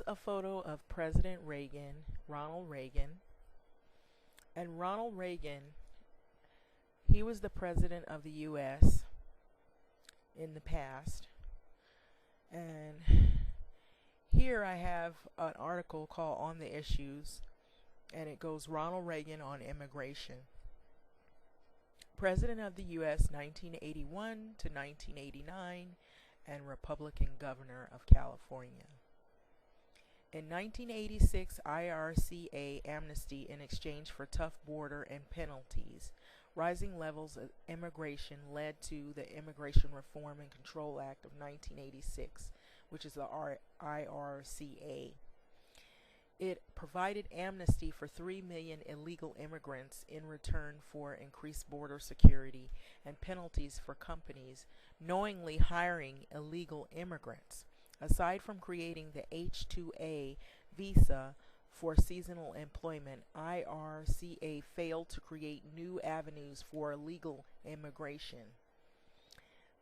a photo of President Reagan, Ronald Reagan. And Ronald Reagan, he was the president of the U.S. in the past. And here I have an article called On the Issues, and it goes Ronald Reagan on immigration. President of the U.S. 1981 to 1989, and Republican Governor of California. In 1986, IRCA amnesty in exchange for tough border and penalties. Rising levels of immigration led to the Immigration Reform and Control Act of 1986, which is the IRCA. It provided amnesty for 3 million illegal immigrants in return for increased border security and penalties for companies knowingly hiring illegal immigrants. Aside from creating the H-2A visa for seasonal employment, IRCA failed to create new avenues for illegal immigration.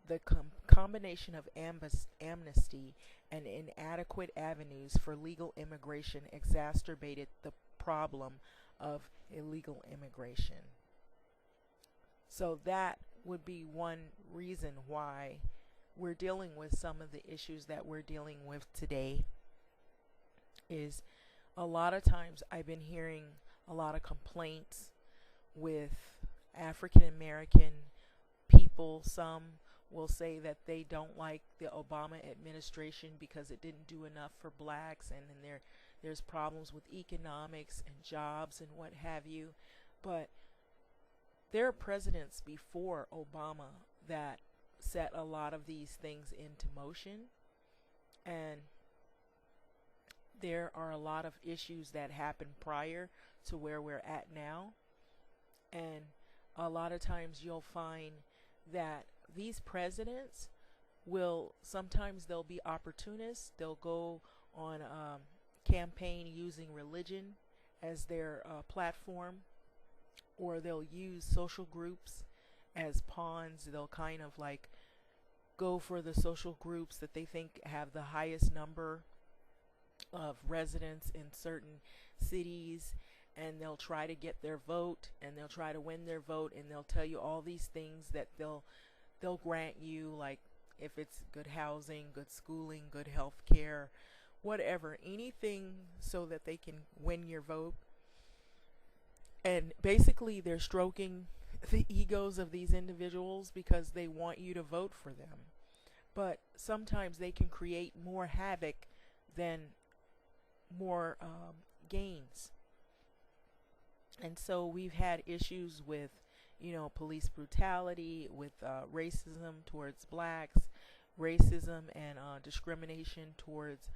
The combination of amnesty and inadequate avenues for legal immigration exacerbated the problem of illegal immigration. So that would be one reason why we're dealing with some of the issues that we're dealing with today. Is a lot of times I've been hearing a lot of complaints with African American people. Some will say that they don't like the Obama administration because it didn't do enough for blacks, and then there's problems with economics and jobs and what have you. But there are presidents before Obama that set a lot of these things into motion, and there are a lot of issues that happened prior to where we're at now. And a lot of times you'll find that these presidents will, sometimes they'll be opportunists. They'll go on campaign using religion as their platform, or they'll use social groups as pawns. They'll kind of like go for the social groups that they think have the highest number of residents in certain cities, and they'll try to get their vote, and they'll try to win their vote, and they'll tell you all these things that they'll grant you, like if it's good housing, good schooling, good health care, whatever, anything so that they can win your vote. And basically they're stroking the egos of these individuals because they want you to vote for them. But sometimes they can create more havoc than more gains. And so we've had issues with, police brutality, with racism towards blacks, racism and discrimination towards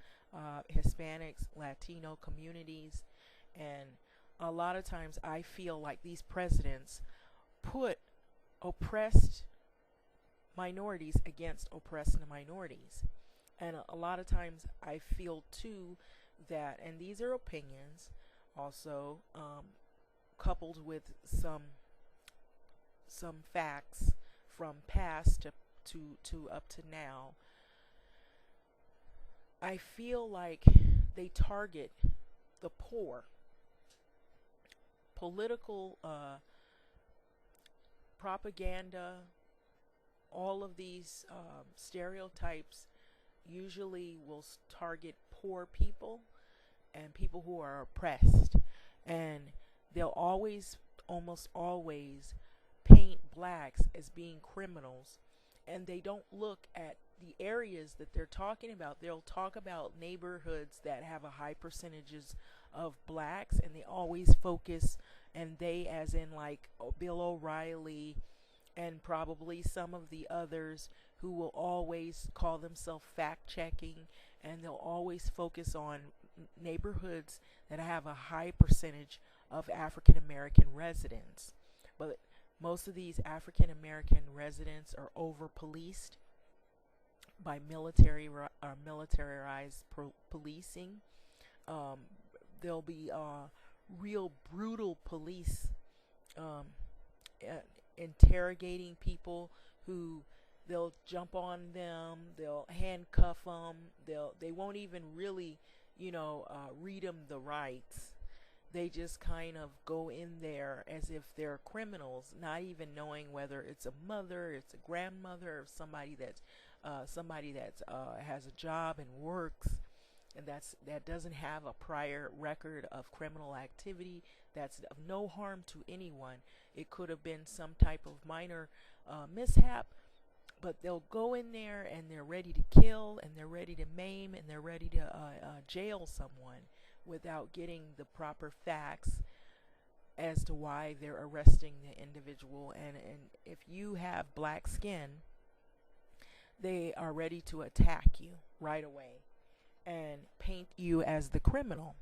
Hispanics, Latino communities. And a lot of times I feel like these presidents put oppressed minorities against oppressed minorities. And a lot of times I feel too that, and these are opinions also, coupled with some facts from past to up to now, I feel like they target the poor. Political propaganda, all of these stereotypes usually will target poor people and people who are oppressed, and they'll always, almost always, paint blacks as being criminals, and they don't look at the areas that they're talking about. They'll talk about neighborhoods that have a high percentages of blacks, and they always focus, and they as in like Bill O Reilly and probably some of the others who will always call themselves fact-checking, and they'll always focus on neighborhoods that have a high percentage of African American residents. But most of these African American residents are over-policed by militarized policing. There'll be real brutal police interrogating people who they'll jump on them, they'll handcuff them, they won't even really, read them the rights. They just kind of go in there as if they're criminals, not even knowing whether it's a mother, it's a grandmother, or somebody that has a job and works, and that doesn't have a prior record of criminal activity. That's of no harm to anyone. It could have been some type of minor mishap, but they'll go in there and they're ready to kill, and they're ready to maim, and they're ready to jail someone without getting the proper facts as to why they're arresting the individual. And if you have black skin, they are ready to attack you right away and paint you as the criminal.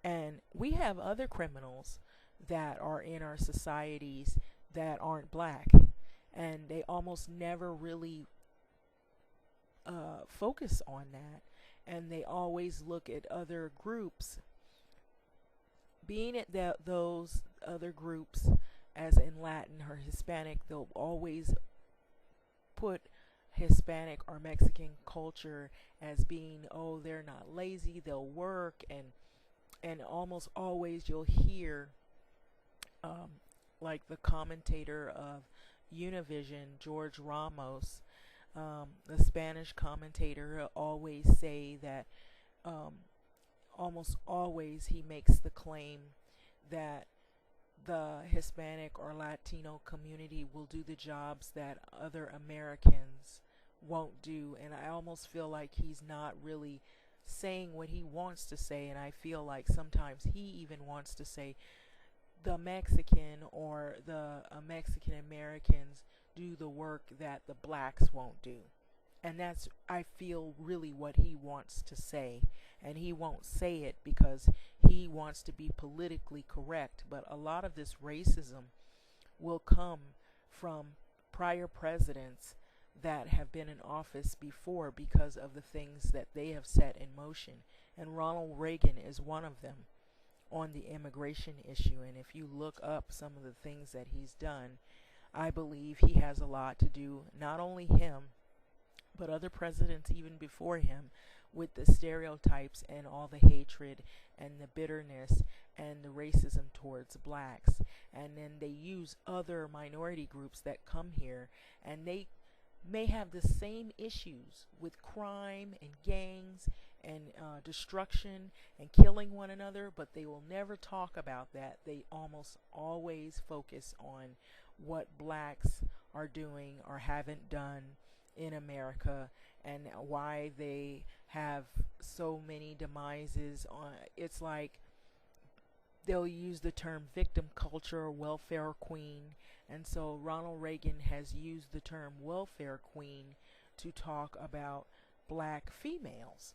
And we have other criminals that are in our societies that aren't black, and they almost never really focus on that, and they always look at other groups. Being at those other groups, as in Latin or Hispanic, they'll always put Hispanic or Mexican culture as being, oh, they're not lazy, they'll work, and almost always you'll hear like the commentator of Univision, George Ramos, the Spanish commentator, always say that almost always he makes the claim that the Hispanic or Latino community will do the jobs that other Americans won't do. And I almost feel like he's not really saying what he wants to say, and I feel like sometimes he even wants to say the Mexican or the Mexican Americans do the work that the blacks won't do. And that's, I feel, really what he wants to say. And he won't say it because he wants to be politically correct. But a lot of this racism will come from prior presidents that have been in office before because of the things that they have set in motion. And Ronald Reagan is one of them on the immigration issue. And if you look up some of the things that he's done, I believe he has a lot to do, not only him, but other presidents even before him, with the stereotypes and all the hatred and the bitterness and the racism towards blacks. And then they use other minority groups that come here, and they may have the same issues with crime and gangs and destruction and killing one another, but they will never talk about that. They almost always focus on what blacks are doing or haven't done in America, and why they have so many demises. It's like they'll use the term victim culture or welfare queen, and so Ronald Reagan has used the term welfare queen to talk about black females,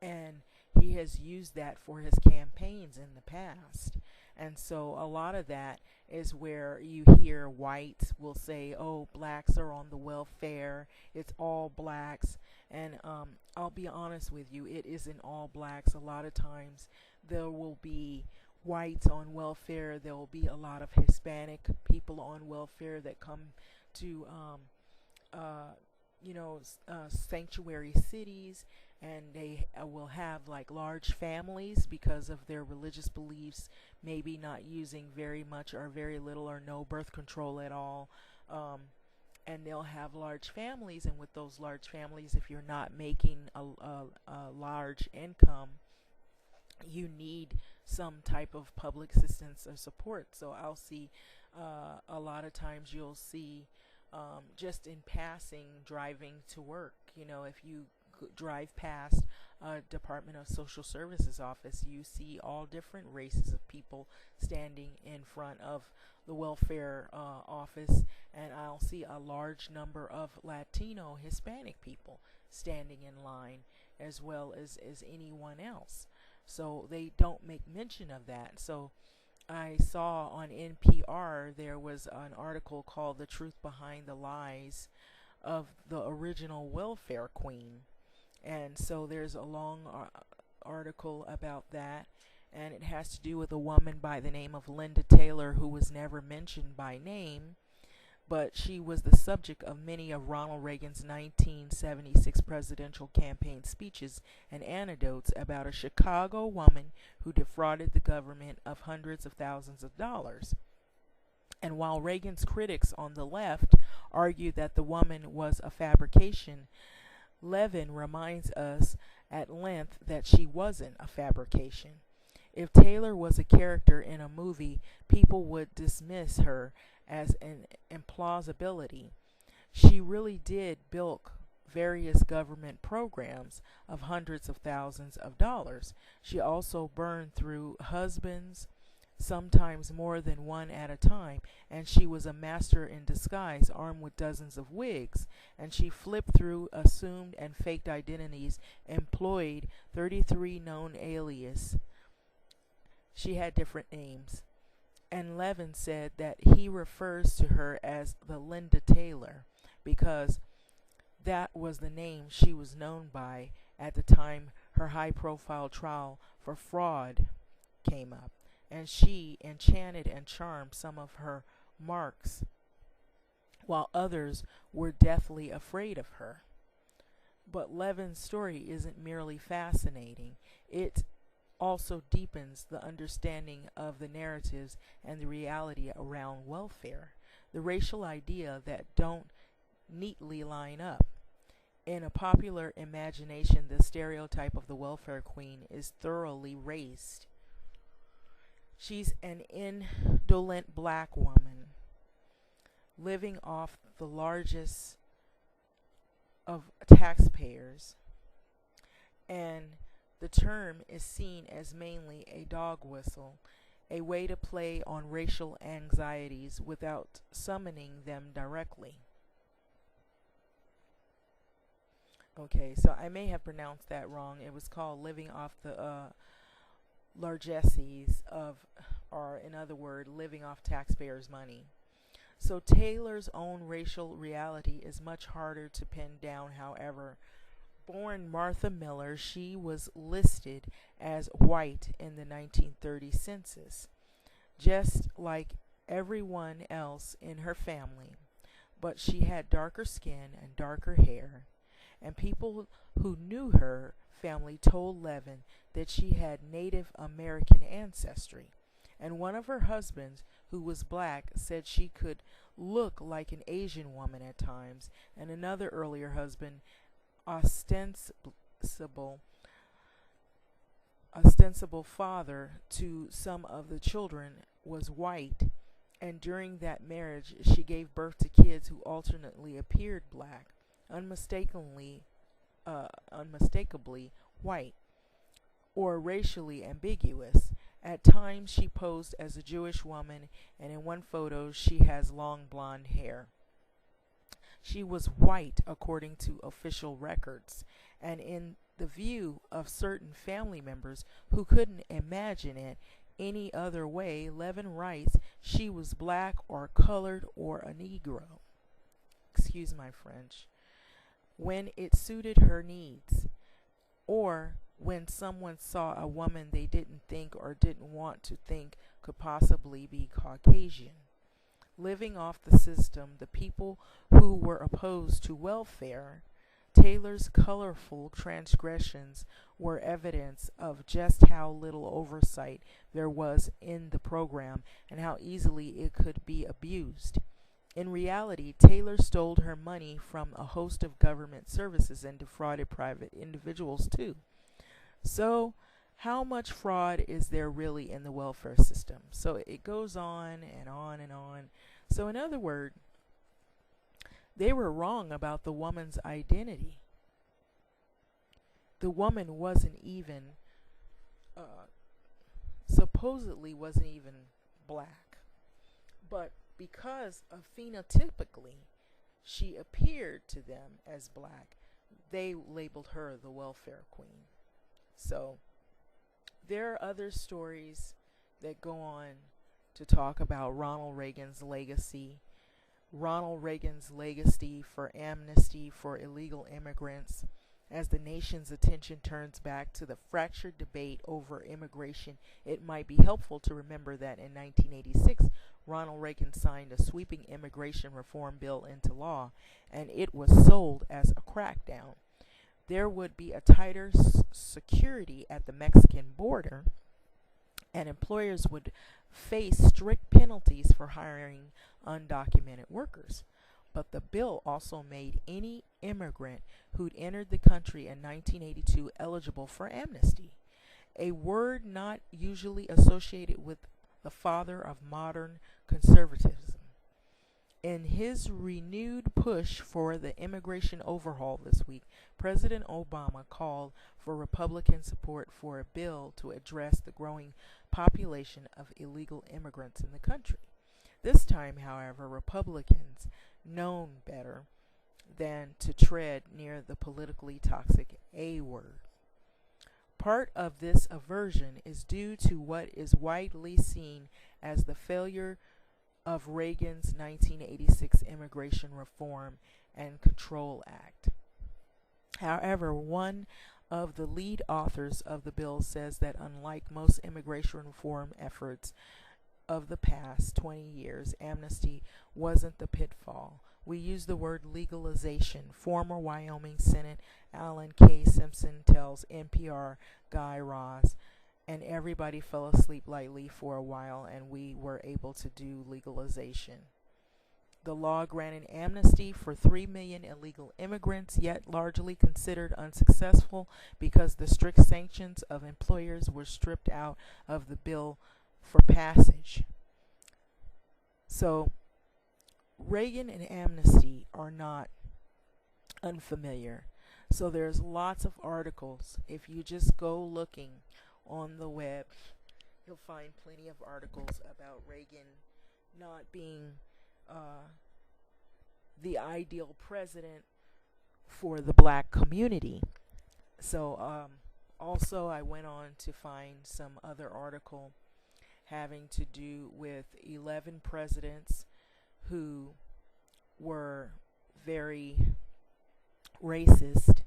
and he has used that for his campaigns in the past. And so a lot of that is where you hear whites will say, oh, blacks are on the welfare, it's all blacks. And I'll be honest with you, it isn't all blacks. A lot of times there will be whites on welfare, there will be a lot of Hispanic people on welfare that come to sanctuary cities, and they will have like large families because of their religious beliefs, maybe not using very much or very little or no birth control at all, and they'll have large families. And with those large families, if you're not making a large income, you need some type of public assistance or support. So I'll see a lot of times you'll see just in passing driving to work, if you drive past a Department of Social Services office, you see all different races of people standing in front of the welfare office, and I'll see a large number of Latino, Hispanic people standing in line, as well as anyone else. So they don't make mention of that. So I saw on NPR there was an article called "The Truth Behind the Lies of the Original Welfare Queen." And so there's a long article about that, and it has to do with a woman by the name of Linda Taylor, who was never mentioned by name, but she was the subject of many of Ronald Reagan's 1976 presidential campaign speeches and anecdotes about a Chicago woman who defrauded the government of hundreds of thousands of dollars. And while Reagan's critics on the left argue that the woman was a fabrication, Levin reminds us at length that she wasn't a fabrication. If Taylor was a character in a movie, people would dismiss her as an implausibility. She really did bilk various government programs of hundreds of thousands of dollars. She also burned through husbands, sometimes more than one at a time, and she was a master in disguise, armed with dozens of wigs, and she flipped through assumed and faked identities, employed 33 known aliases. She had different names, and Levin said that he refers to her as the Linda Taylor because that was the name she was known by at the time her high-profile trial for fraud came up, and she enchanted and charmed some of her marks, while others were deathly afraid of her. But Levin's story isn't merely fascinating, it also deepens the understanding of the narratives and the reality around welfare, the racial idea that don't neatly line up. In a popular imagination, the stereotype of the welfare queen is thoroughly raced. She's an indolent black woman living off the largest of taxpayers, and the term is seen as mainly a dog whistle, a way to play on racial anxieties without summoning them directly. Okay, so I may have pronounced that wrong. It was called living off the largesses of, or in other words, living off taxpayers' money. So Taylor's own racial reality is much harder to pin down, however. Born Martha Miller, she was listed as white in the 1930 census, just like everyone else in her family, but she had darker skin and darker hair, and people who knew her family told Levin that she had Native American ancestry, and one of her husbands, who was black, said she could look like an Asian woman at times, and another earlier husband, ostensible father to some of the children, was white, and during that marriage she gave birth to kids who alternately appeared black, unmistakably white, or racially ambiguous. At times she posed as a Jewish woman, and in one photo she has long blonde hair. She was white according to official records, and in the view of certain family members who couldn't imagine it any other way, Levin writes she was black or colored or a Negro. Excuse my French. When it suited her needs, or when someone saw a woman they didn't think or didn't want to think could possibly be Caucasian. Living off the system, the people who were opposed to welfare, Taylor's colorful transgressions were evidence of just how little oversight there was in the program and how easily it could be abused. In reality, Taylor stole her money from a host of government services and defrauded private individuals too. So, how much fraud is there really in the welfare system? So it goes on and on and on. So in other words, they were wrong about the woman's identity. The woman wasn't even, supposedly wasn't even black. But because of phenotypically she appeared to them as black, they labeled her the welfare queen. So there are other stories that go on to talk about Ronald Reagan's legacy. Ronald Reagan's legacy for amnesty for illegal immigrants. As the nation's attention turns back to the fractured debate over immigration, it might be helpful to remember that in 1986, Ronald Reagan signed a sweeping immigration reform bill into law, and it was sold as a crackdown. There would be a tighter security at the Mexican border, and employers would face strict penalties for hiring undocumented workers. But the bill also made any immigrant who'd entered the country in 1982 eligible for amnesty, a word not usually associated with the father of modern conservatism. In his renewed push for the immigration overhaul this week, President Obama called for Republican support for a bill to address the growing population of illegal immigrants in the country. This time, however, Republicans known better than to tread near the politically toxic A word. Part of this aversion is due to what is widely seen as the failure of Reagan's 1986 Immigration Reform and Control Act. However, one of the lead authors of the bill says that unlike most immigration reform efforts of the past 20 years, amnesty wasn't the pitfall. We use the word legalization. Former Wyoming Senate Alan K. Simpson tells NPR Guy Raz, and everybody fell asleep lightly for a while, and we were able to do legalization. The law granted amnesty for 3 million illegal immigrants, yet largely considered unsuccessful because the strict sanctions of employers were stripped out of the bill for passage. So, Reagan and amnesty are not unfamiliar. So there's lots of articles. If you just go looking on the web, you'll find plenty of articles about Reagan not being the ideal president for the black community. So also I went on to find some other article having to do with 11 presidents who were very racist.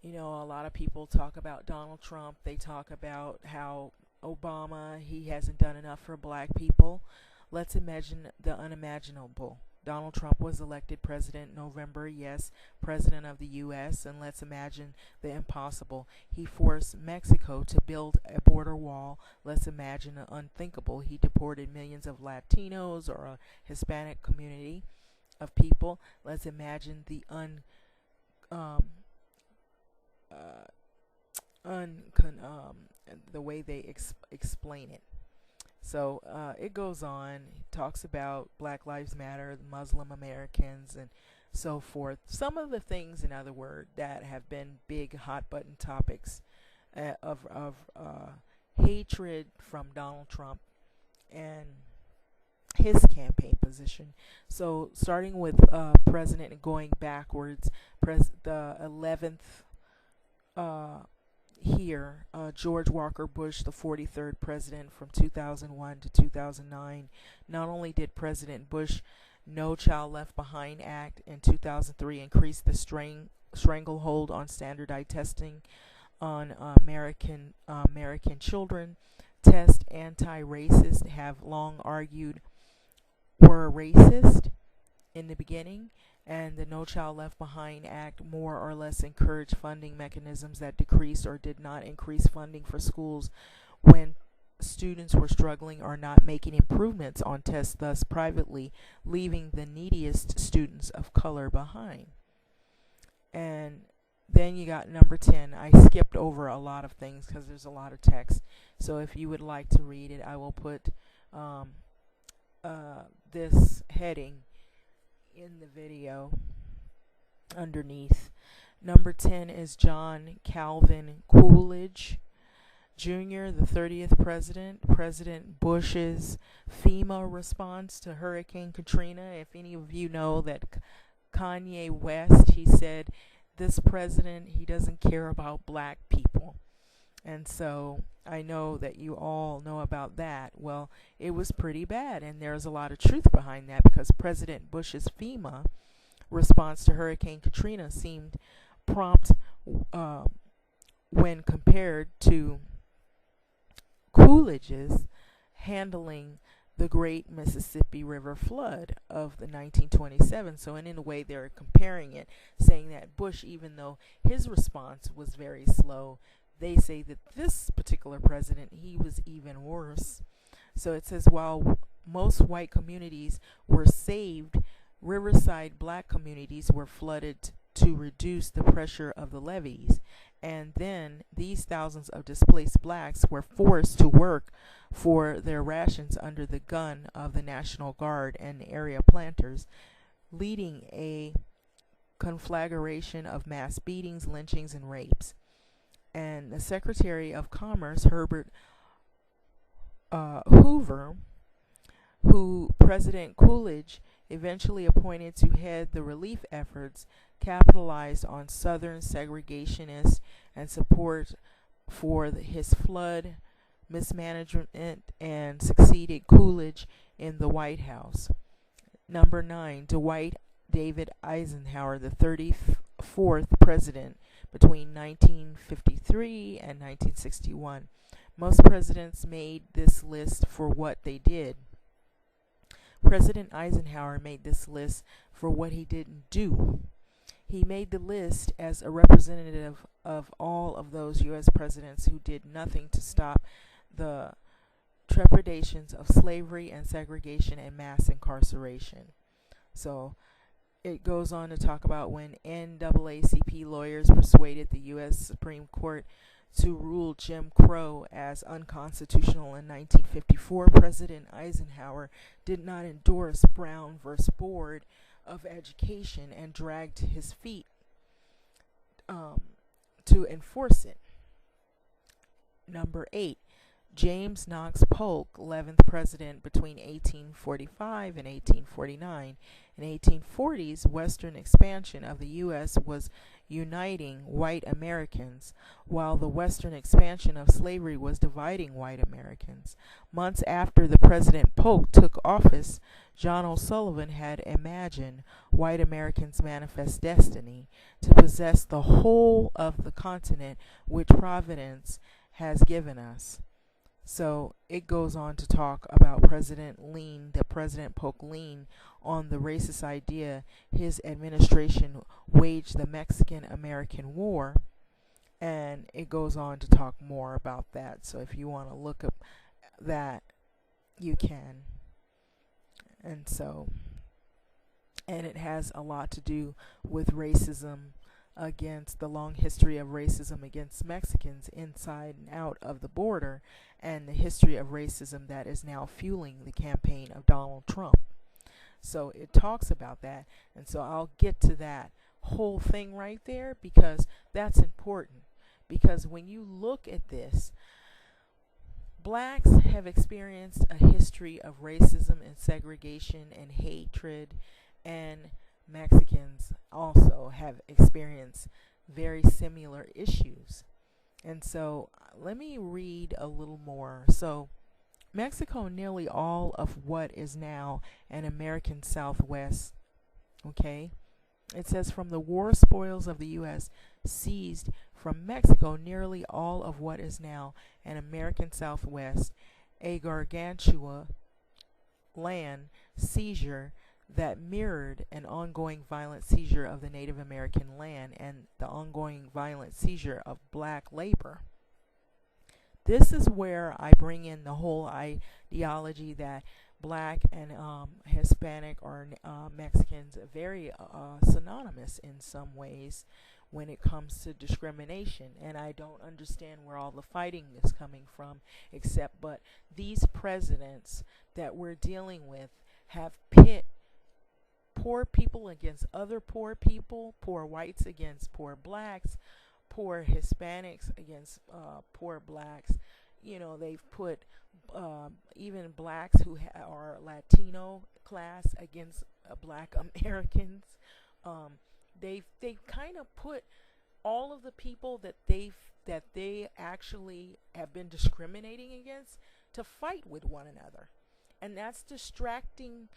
You know, a lot of people talk about Donald Trump. They talk about how Obama, he hasn't done enough for black people. Let's imagine the unimaginable. Donald Trump was elected president in November, yes, president of the U.S., and let's imagine the impossible. He forced Mexico to build a border wall. Let's imagine the unthinkable. He deported millions of Latinos or a Hispanic community of people. Let's imagine the the way they explain it. So it goes on. It talks about Black Lives Matter, Muslim Americans, and so forth. Some of the things, in other words, that have been big hot button topics of hatred from Donald Trump and his campaign position. So starting with president and going backwards, the 11th here, George Walker Bush, the 43rd president from 2001 to 2009. Not only did President Bush No Child Left Behind Act in 2003 increase the stranglehold on standardized testing on American children, test anti-racists have long argued were racist in the beginning, and the No Child Left Behind Act more or less encouraged funding mechanisms that decreased or did not increase funding for schools when students were struggling or not making improvements on tests, thus privately leaving the neediest students of color behind. And then you got number 10. I skipped over a lot of things because there's a lot of text. So if you would like to read it, I will put this heading in the video underneath. Number 10 is John Calvin Coolidge Jr., the 30th president. President Bush's FEMA response to Hurricane Katrina. If any of you know that Kanye West, he said this president, he doesn't care about black people. And so I know that you all know about that. Well, it was pretty bad, and there's a lot of truth behind that, because President Bush's FEMA response to Hurricane Katrina seemed prompt when compared to Coolidge's handling the Great Mississippi River Flood of the 1927. So in a way, they're comparing it, saying that Bush, even though his response was very slow, they say that this particular president, he was even worse. So it says, while most white communities were saved, riverside black communities were flooded to reduce the pressure of the levees. And then these thousands of displaced blacks were forced to work for their rations under the gun of the National Guard and area planters, leading a conflagration of mass beatings, lynchings, and rapes. And the Secretary of Commerce, Herbert Hoover, who President Coolidge eventually appointed to head the relief efforts, capitalized on Southern segregationists and support for his flood mismanagement and succeeded Coolidge in the White House. Number 9, Dwight David Eisenhower, the 34th president between 1953 and 1961. Most presidents made this list for what they did. President Eisenhower made this list for what he didn't do. He made the list as a representative of all of those U.S. presidents who did nothing to stop the trepidations of slavery and segregation and mass incarceration. So it goes on to talk about when NAACP lawyers persuaded the U.S. Supreme Court to rule Jim Crow as unconstitutional in 1954, President Eisenhower did not endorse Brown v. Board of Education and dragged his feet to enforce it. Number 8, James Knox Polk, 11th president between 1845 and 1849. In the 1840s, Western expansion of the U.S. was uniting white Americans, while the Western expansion of slavery was dividing white Americans. Months after the President Polk took office, John O'Sullivan had imagined white Americans' manifest destiny to possess the whole of the continent which Providence has given us. So it goes on to talk about President Polk leaned on the racist idea. His administration waged the Mexican-American War, and it goes on to talk more about that. So if you want to look up that, you can. And it has a lot to do with racism against the long history of racism against Mexicans inside and out of the border, and the history of racism that is now fueling the campaign of Donald Trump. So it talks about that, and so I'll get to that whole thing right there because that's important. Because when you look at this, blacks have experienced a history of racism and segregation and hatred, and Mexicans also have experienced very similar issues. And so let me read a little more. So Mexico, nearly all of what is now an American Southwest, okay? It says from the war spoils of the U.S. seized from Mexico, nearly all of what is now an American Southwest, a gargantua land seizure that mirrored an ongoing violent seizure of the Native American land and the ongoing violent seizure of black labor. This is where I bring in the whole ideology that black and Hispanic or Mexicans are very synonymous in some ways when it comes to discrimination, and I don't understand where all the fighting is coming from, but these presidents that we're dealing with have pit poor people against other poor people, poor whites against poor blacks, poor Hispanics against poor blacks. You know, they've put even blacks who are Latino class against black Americans. They've kind of put all of the people that they actually have been discriminating against to fight with one another, and that's distracting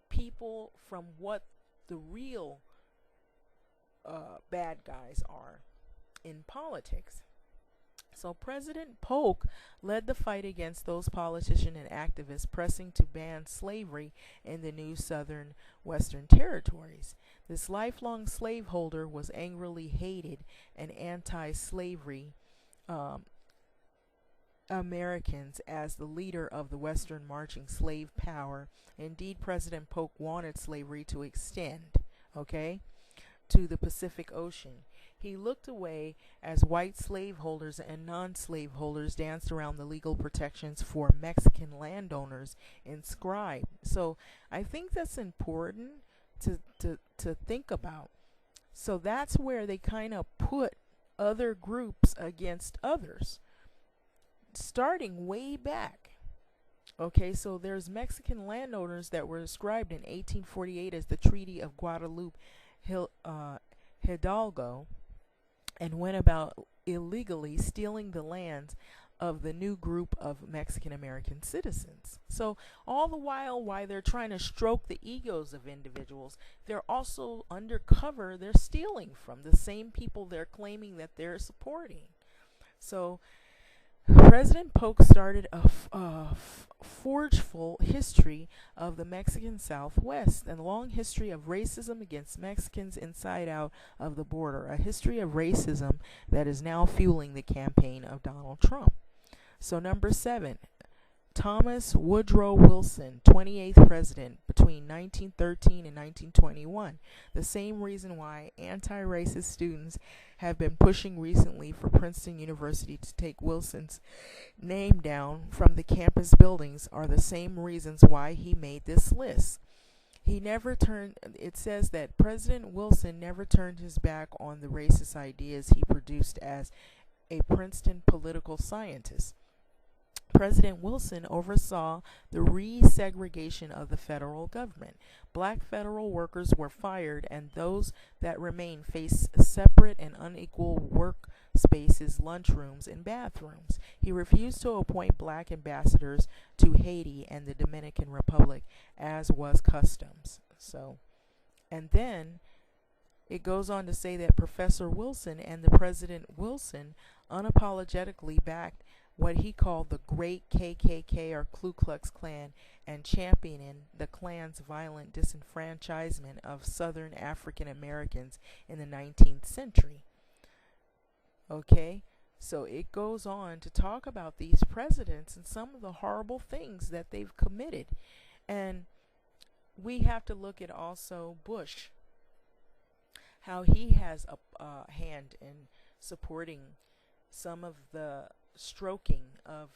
people from what the real bad guys are in politics. So President Polk led the fight against those politicians and activists pressing to ban slavery in the new southern western territories. This lifelong slaveholder was angrily hated and anti-slavery Americans as the leader of the Western marching slave power. Indeed, President Polk wanted slavery to extend, to the Pacific Ocean. He looked away as white slaveholders and non-slaveholders danced around the legal protections for Mexican landowners inscribed. So I think that's important to think about. So that's where they kind of put other groups against others, starting way back. So there's Mexican landowners that were described in 1848 as the Treaty of Guadalupe Hidalgo, and went about illegally stealing the lands of the new group of Mexican American citizens. So all the while they're trying to stroke the egos of individuals, they're also undercover, they're stealing from the same people they're claiming that they're supporting. So President Polk started a forgeful history of the Mexican Southwest and a long history of racism against Mexicans inside out of the border, a history of racism that is now fueling the campaign of Donald Trump. So number 7, Thomas Woodrow Wilson, 28th president between 1913 and 1921. The same reason why anti-racist students have been pushing recently for Princeton University to take Wilson's name down from the campus buildings are the same reasons why he made this list. It says that President Wilson never turned his back on the racist ideas he produced as a Princeton political scientist. President Wilson oversaw the resegregation of the federal government. Black federal workers were fired, and those that remained faced separate and unequal work spaces, lunchrooms, and bathrooms. He refused to appoint black ambassadors to Haiti and the Dominican Republic, as was customs. And then it goes on to say that Professor Wilson and the President Wilson unapologetically backed what he called the Great KKK or Ku Klux Klan and championing the Klan's violent disenfranchisement of Southern African Americans in the 19th century. So it goes on to talk about these presidents and some of the horrible things that they've committed. And we have to look at also Bush, how he has a hand in supporting some of the stroking of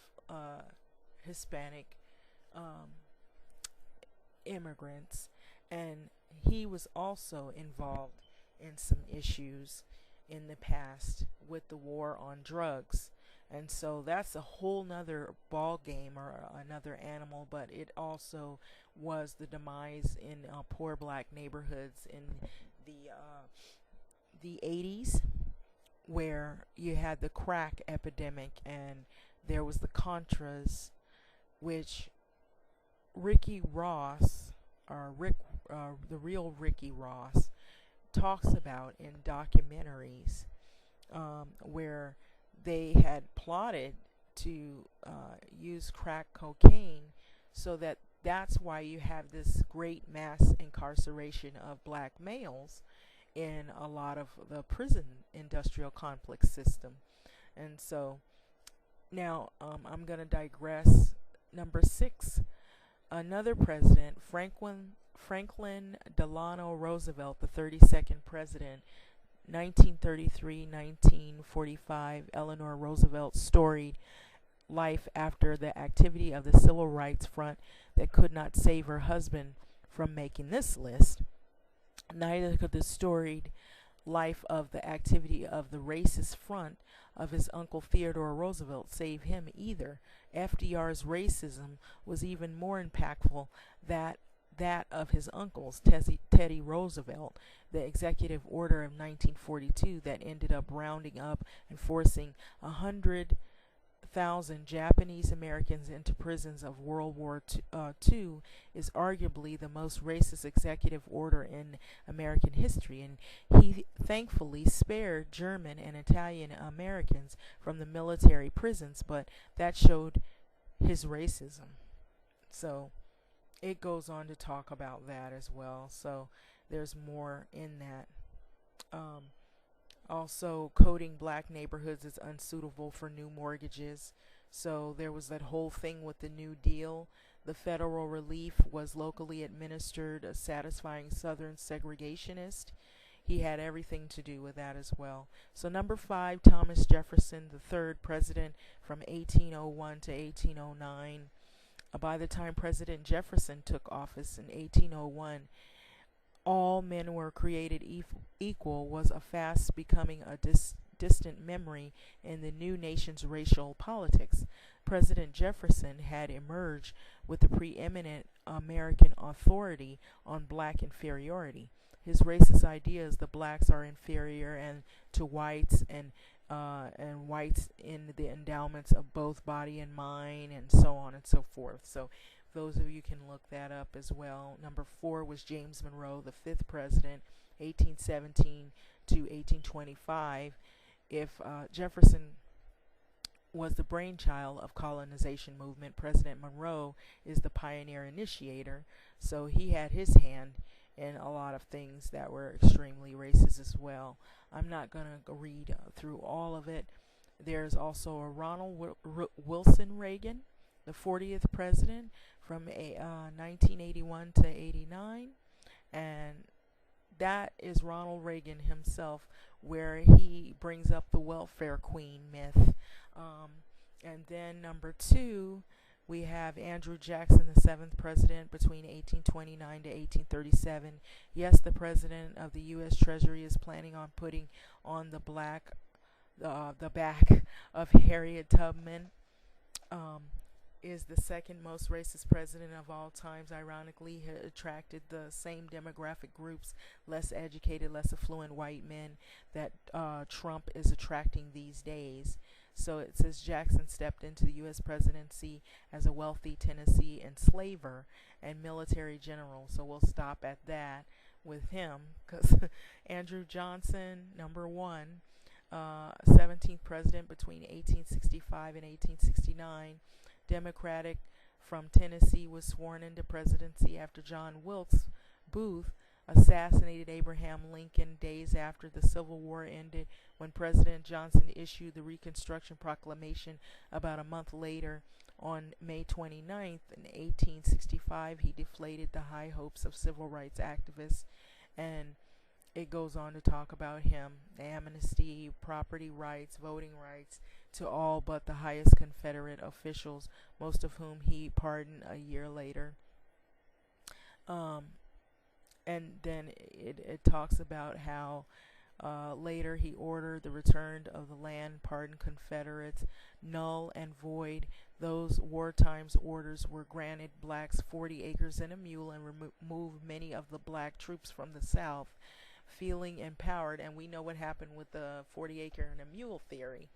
Hispanic immigrants, and he was also involved in some issues in the past with the war on drugs. And so that's a whole nother ball game or another animal, but it also was the demise in poor black neighborhoods in the 80s, where you had the crack epidemic and there was the Contras, which Ricky Ross, the real Ricky Ross, talks about in documentaries, where they had plotted to use crack cocaine, so that's why you have this great mass incarceration of black males in a lot of the prison industrial complex system. And so now I'm going to digress. Number 6, another president, Franklin Delano Roosevelt, the 32nd president, 1933-1945. Eleanor Roosevelt's storied life after the activity of the Civil Rights Front that could not save her husband from making this list. Neither could the storied life of the activity of the racist front of his uncle Theodore Roosevelt save him either. FDR's racism was even more impactful than that of his uncles, Teddy Roosevelt, the executive order of 1942 that ended up rounding up and forcing 100 Japanese Americans into prisons of World War II is arguably the most racist executive order in American history, and he thankfully spared German and Italian Americans from the military prisons, but that showed his racism. So it goes on to talk about that as well. So there's more in that. Also, coding black neighborhoods is unsuitable for new mortgages. So there was that whole thing with the New Deal. The federal relief was locally administered, satisfying Southern segregationists. He had everything to do with that as well. So number 5, Thomas Jefferson, the third president from 1801 to 1809. By the time President Jefferson took office in 1801, all men were created equal was a fast becoming a distant memory in the new nation's racial politics. President Jefferson had emerged with the preeminent American authority on black inferiority. His racist ideas, the blacks are inferior and to whites, and whites in the endowments of both body and mind, and so on and so forth. So those of you can look that up as well. Number 4 was James Monroe, the 5th president, 1817 to 1825. If Jefferson was the brainchild of colonization movement, President Monroe is the pioneer initiator. So he had his hand in a lot of things that were extremely racist as well. I'm not going to read through all of it. There's also a Ronald Wilson Reagan, the 40th president from 1981 to 89, and that is Ronald Reagan himself, where he brings up the welfare queen myth. And then number 2, we have Andrew Jackson, the 7th president between 1829 to 1837. Yes, the president of the U.S. Treasury is planning on putting on the back of Harriet Tubman. Is the second most racist president of all times. Ironically, he attracted the same demographic groups, less educated, less affluent white men that Trump is attracting these days. So it says Jackson stepped into the U.S. presidency as a wealthy Tennessee enslaver and military general. So we'll stop at that with him, because Andrew Johnson, number 1, 17th president between 1865 and 1869. Democratic from Tennessee, was sworn into presidency after John Wilkes Booth assassinated Abraham Lincoln days after the Civil War ended, when President Johnson issued the Reconstruction Proclamation about a month later. On May 29th, in 1865, he deflated the high hopes of civil rights activists, and it goes on to talk about him: amnesty, property rights, voting rights to all but the highest Confederate officials, most of whom he pardoned a year later. And then it talks about how later he ordered the return of the land, pardoned Confederates, null and void. Those wartime orders were granted blacks 40 acres and a mule, and removed many of the black troops from the South, feeling empowered. And we know what happened with the 40 acre and a mule theory.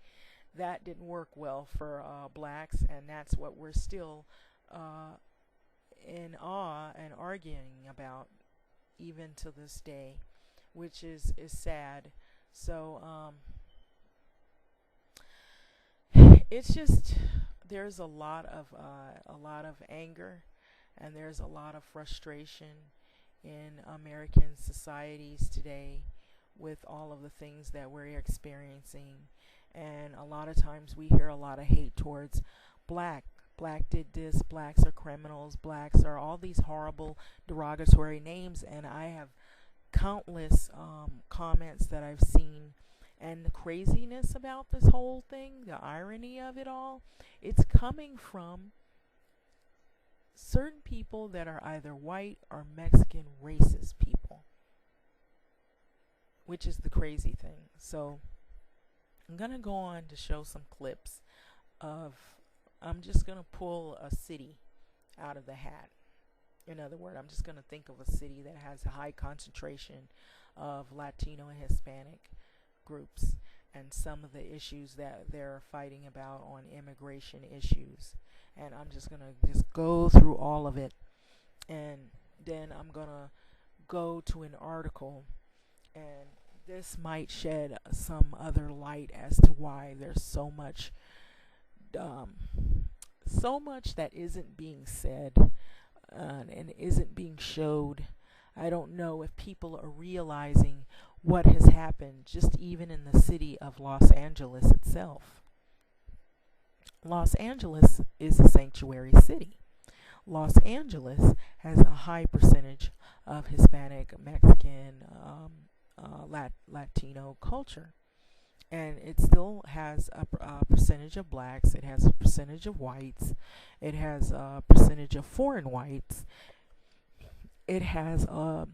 That didn't work well for blacks, and that's what we're still in awe and arguing about even to this day, which is sad. So it's just, there's a lot of anger, and there's a lot of frustration in American societies today with all of the things that we're experiencing. And a lot of times we hear a lot of hate towards black did this, blacks are criminals, blacks are all these horrible derogatory names. And I have countless comments that I've seen, and the craziness about this whole thing, the irony of it all, it's coming from certain people that are either white or Mexican racist people, which is the crazy thing. So I'm going to go on to show some clips of, I'm just going to pull a city out of the hat. In other words, I'm just going to think of a city that has a high concentration of Latino and Hispanic groups. and some of the issues that they're fighting about on immigration issues. And I'm just going to just go through all of it, and then I'm going to go to an article, and this might shed some other light as to why there's so much that isn't being said and isn't being showed. I don't know if people are realizing what has happened just even in the city of Los Angeles itself. Los Angeles is a sanctuary city. Los Angeles has a high percentage of Hispanic, Mexican, Latino culture. And it still has a percentage of blacks, it has a percentage of whites, it has a percentage of foreign whites, it has an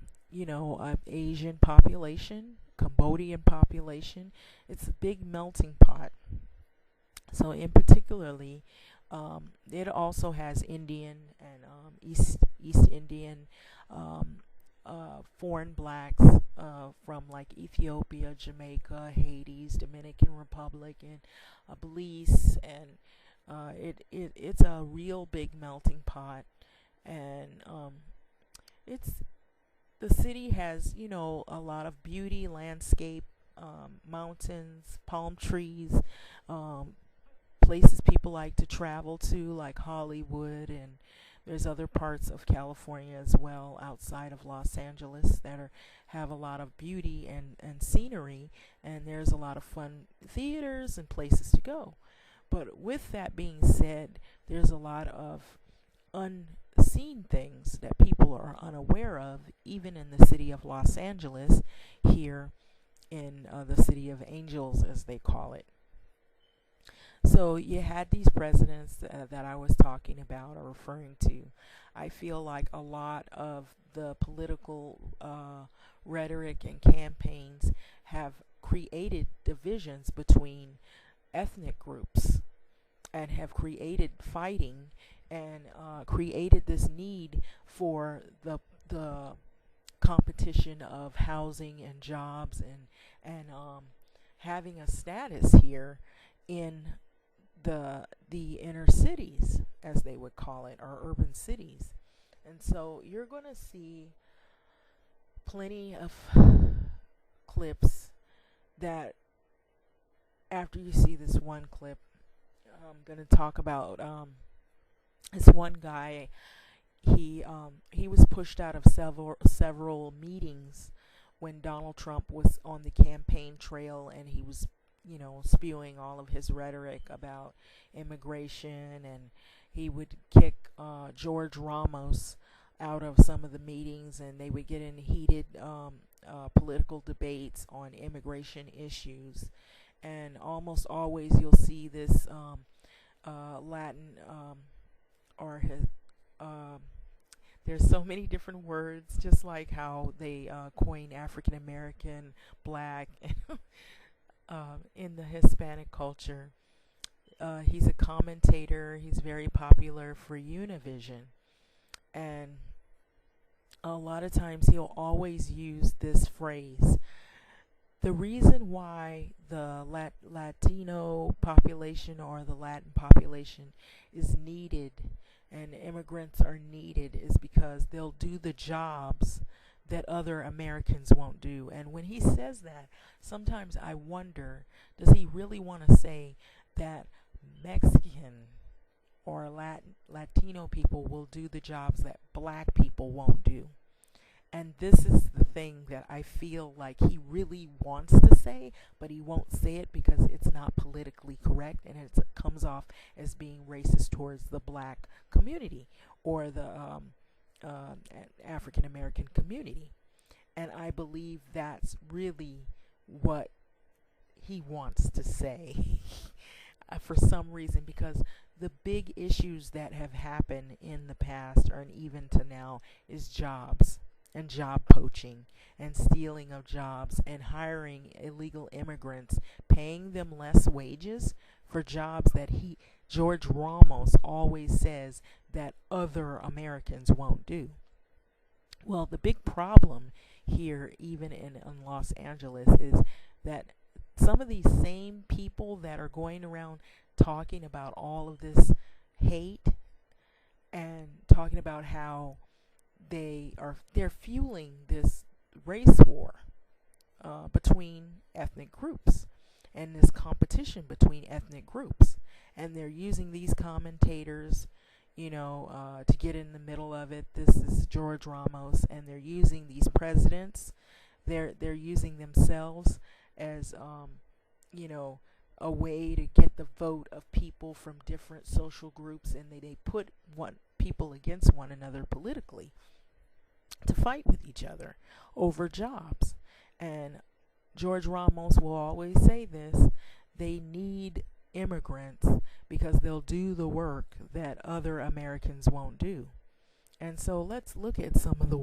Asian population, Cambodian population. It's a big melting pot. So in particularly, it also has Indian and East Indian, foreign blacks from like Ethiopia, Jamaica, Haiti, Dominican Republic, and Belize, and it's a real big melting pot. And the city has a lot of beauty, landscape, mountains, palm trees, places people like to travel to, like Hollywood, and there's other parts of California as well outside of Los Angeles that have a lot of beauty and scenery, and there's a lot of fun theaters and places to go. But with that being said, there's a lot of unseen things that people are unaware of, even in the city of Los Angeles, here in the city of angels, as they call it. So you had these presidents that I was talking about or referring to. I feel like a lot of the political rhetoric and campaigns have created divisions between ethnic groups and have created fighting and created this need for the competition of housing and jobs and having a status here in the inner cities, as they would call it, or urban cities. And so you're going to see plenty of clips that, after you see this one clip, I'm going to talk about this one guy. He was pushed out of several meetings when Donald Trump was on the campaign trail, and he was spewing all of his rhetoric about immigration, and he would kick George Ramos out of some of the meetings, and they would get in heated political debates on immigration issues. And almost always you'll see this Latin or his there's so many different words, just like how they coin African American, black, in the Hispanic culture. He's a commentator. He's very popular for Univision. And a lot of times he'll always use this phrase. The reason why the Latino population or the Latin population is needed and immigrants are needed is because they'll do the jobs that other Americans won't do. And when he says that, sometimes I wonder, does he really want to say that Mexican or Latino people will do the jobs that black people won't do? And this is the thing that I feel like he really wants to say, but he won't say it because it's not politically correct, and it comes off as being racist towards the black community or the African American community. And I believe that's really what he wants to say for some reason, because the big issues that have happened in the past and even to now is jobs and job poaching and stealing of jobs and hiring illegal immigrants, paying them less wages for jobs that George Ramos always says that other Americans won't do. Well, the big problem here, even in Los Angeles, is that some of these same people that are going around talking about all of this hate and talking about how they're fueling this race war between ethnic groups and this competition between ethnic groups, and they're using these commentators, to get in the middle of it. This is George Ramos, and they're using these presidents. They're using themselves as a way to get the vote of people from different social groups, and they put people against one another politically to fight with each other over jobs. And George Ramos will always say this: they need immigrants because they'll do the work that other Americans won't do. And so let's look at some of the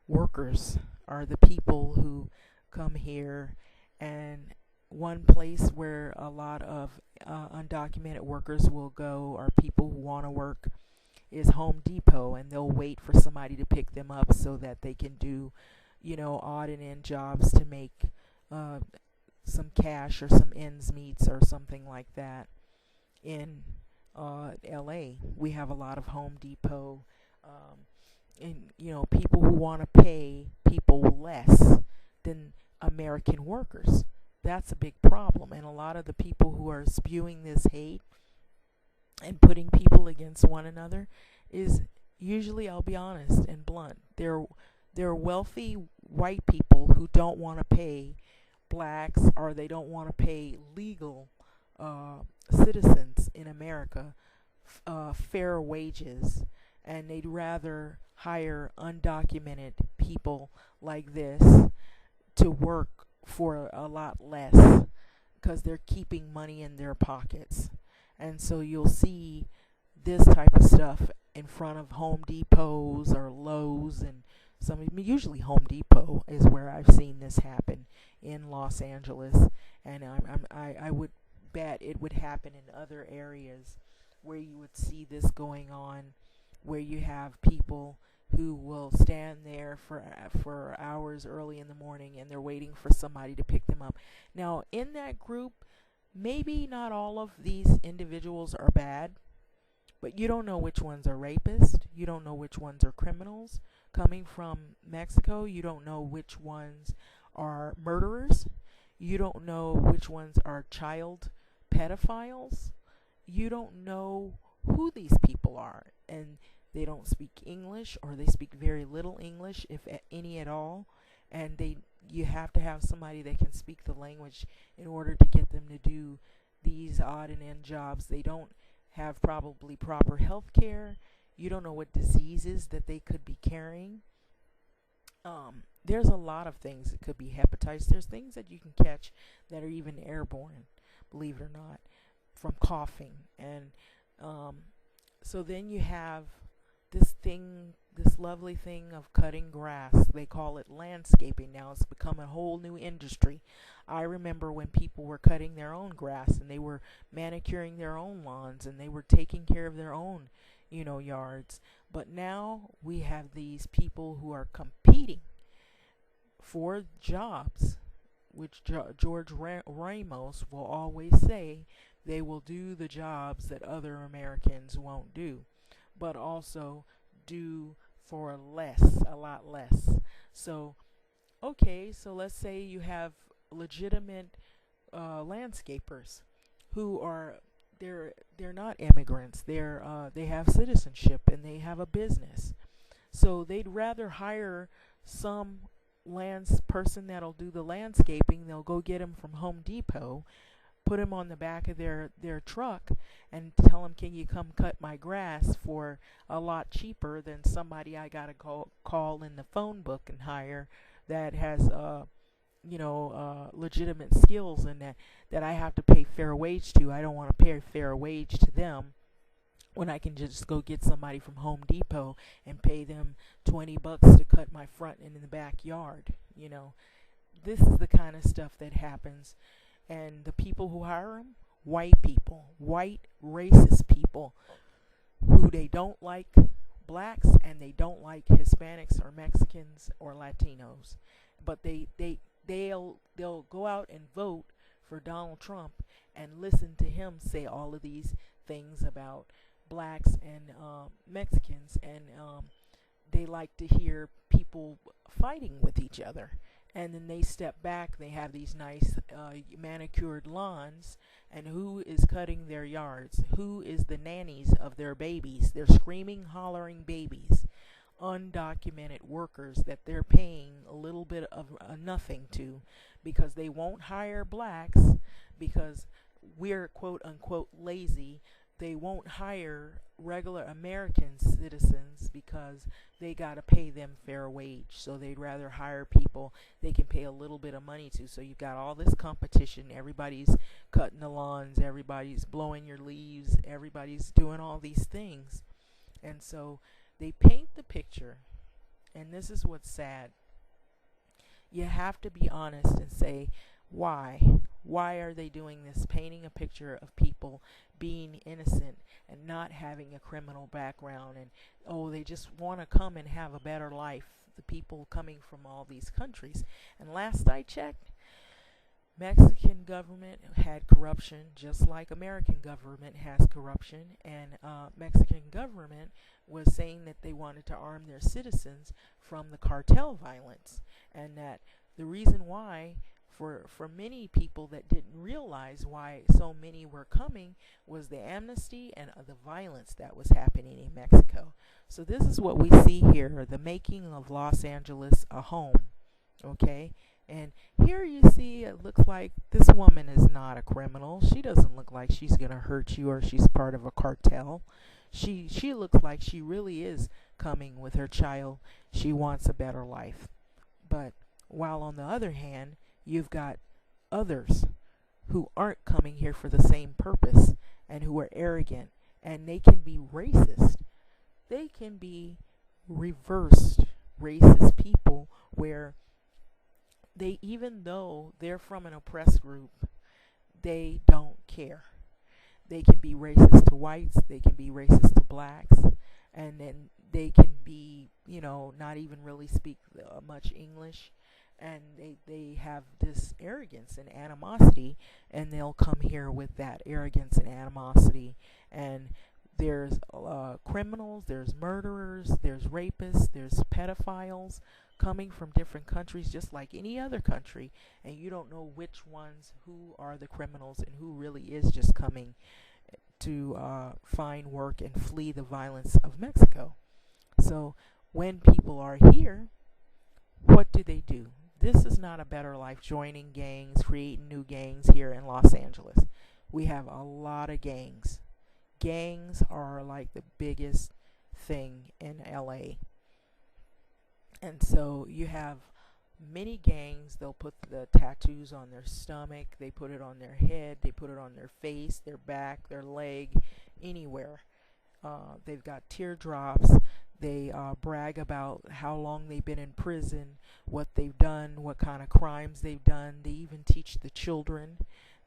workers are the people who come here. And one place where a lot of undocumented workers will go, or people who want to work, is Home Depot, and they'll wait for somebody to pick them up so that they can do odd and end jobs to make some cash or some ends meets or something like that. In LA, we have a lot of Home Depot, and people who want to pay people less than American workers. That's a big problem. And a lot of the people who are spewing this hate and putting people against one another is usually, I'll be honest and blunt, they're wealthy white people who don't want to pay blacks, or they don't want to pay legal citizens in America fair wages, and they'd rather hire undocumented people like this to work for a lot less because they're keeping money in their pockets. And so you'll see this type of stuff in front of Home Depots or Lowe's, and usually Home Depot is where I've seen this happen in Los Angeles, and I would bet it would happen in other areas where you would see this going on, where you have people who will stand there for hours early in the morning, and they're waiting for somebody to pick them up. Now, in that group, maybe not all of these individuals are bad, but you don't know which ones are rapists. You don't know which ones are criminals coming from Mexico. You don't know which ones are murderers. You don't know which ones are child pedophiles. You don't know who these people are, and they don't speak English, or they speak very little English, if any at all, and you have to have somebody that can speak the language in order to get them to do these odd and end jobs. They don't have probably proper health care. You don't know what diseases that they could be carrying. There's a lot of things. It could be hepatitis. There's things that you can catch that are even airborne, believe it or not, from coughing. And so then you have this lovely thing of cutting grass. They call it landscaping now. It's become a whole new industry. I remember when people were cutting their own grass, and they were manicuring their own lawns, and they were taking care of their own yards. But now we have these people who are competing for jobs, which George Ramos will always say they will do the jobs that other Americans won't do, but also do for a lot less. So, okay, so let's say you have legitimate landscapers who are they're not immigrants. They have citizenship, and they have a business. So they'd rather hire some person that'll do the landscaping. They'll go get him from Home Depot, put him on the back of their truck, and tell him, can you come cut my grass for a lot cheaper than somebody I gotta call in the phone book and hire that has legitimate skills, and that I have to pay fair wage to. I don't want to pay fair wage to them when I can just go get somebody from Home Depot and pay them $20 to cut my front and in the backyard. This is the kind of stuff that happens. And the people who hire them, white people, white racist people, who they don't like blacks, and they don't like Hispanics or Mexicans or Latinos, but they'll go out and vote for Donald Trump and listen to him say all of these things about blacks and Mexicans, and they like to hear people fighting with each other. And then they step back, they have these nice manicured lawns, and who is cutting their yards? Who is the nannies of their babies? They're screaming, hollering babies. Undocumented workers that they're paying a little bit of nothing to, because they won't hire blacks because we're quote unquote lazy. They won't hire regular American citizens because they got to pay them fair wage. So they'd rather hire people they can pay a little bit of money to. So you've got all this competition. Everybody's cutting the lawns. Everybody's blowing your leaves. Everybody's doing all these things. And so they paint the picture. And this is what's sad. You have to be honest and say, why? Why are they doing this? Painting a picture of people being innocent and not having a criminal background, and oh, they just want to come and have a better life. The people coming from all these countries. And last I checked, Mexican government had corruption just like American government has corruption, and Mexican government was saying that they wanted to arm their citizens from the cartel violence, and that the reason why for many people that didn't realize why so many were coming was the amnesty and the violence that was happening in Mexico. So this is what we see here, the making of Los Angeles a home, okay? And here you see it looks like this woman is not a criminal. She doesn't look like she's going to hurt you or she's part of a cartel. She looks like she really is coming with her child. She wants a better life. But while on the other hand, you've got others who aren't coming here for the same purpose and who are arrogant, and they can be racist. They can be reversed racist people where they, even though they're from an oppressed group, they don't care. They can be racist to whites, they can be racist to blacks, and then they can be, not even really speak much English. And they have this arrogance and animosity, and they'll come here with that arrogance and animosity. And there's criminals, there's murderers, there's rapists, there's pedophiles coming from different countries just like any other country, and you don't know which ones, who are the criminals and who really is just coming to find work and flee the violence of Mexico. So when people are here, what do? This is not a better life, joining gangs, creating new gangs here in Los Angeles. We have a lot of gangs. Gangs are like the biggest thing in LA. And so you have many gangs. They'll put the tattoos on their stomach, they put it on their head, they put it on their face, their back, their leg, anywhere. They've got teardrops. They brag about how long they've been in prison, what they've done, what kind of crimes they've done. They even teach the children,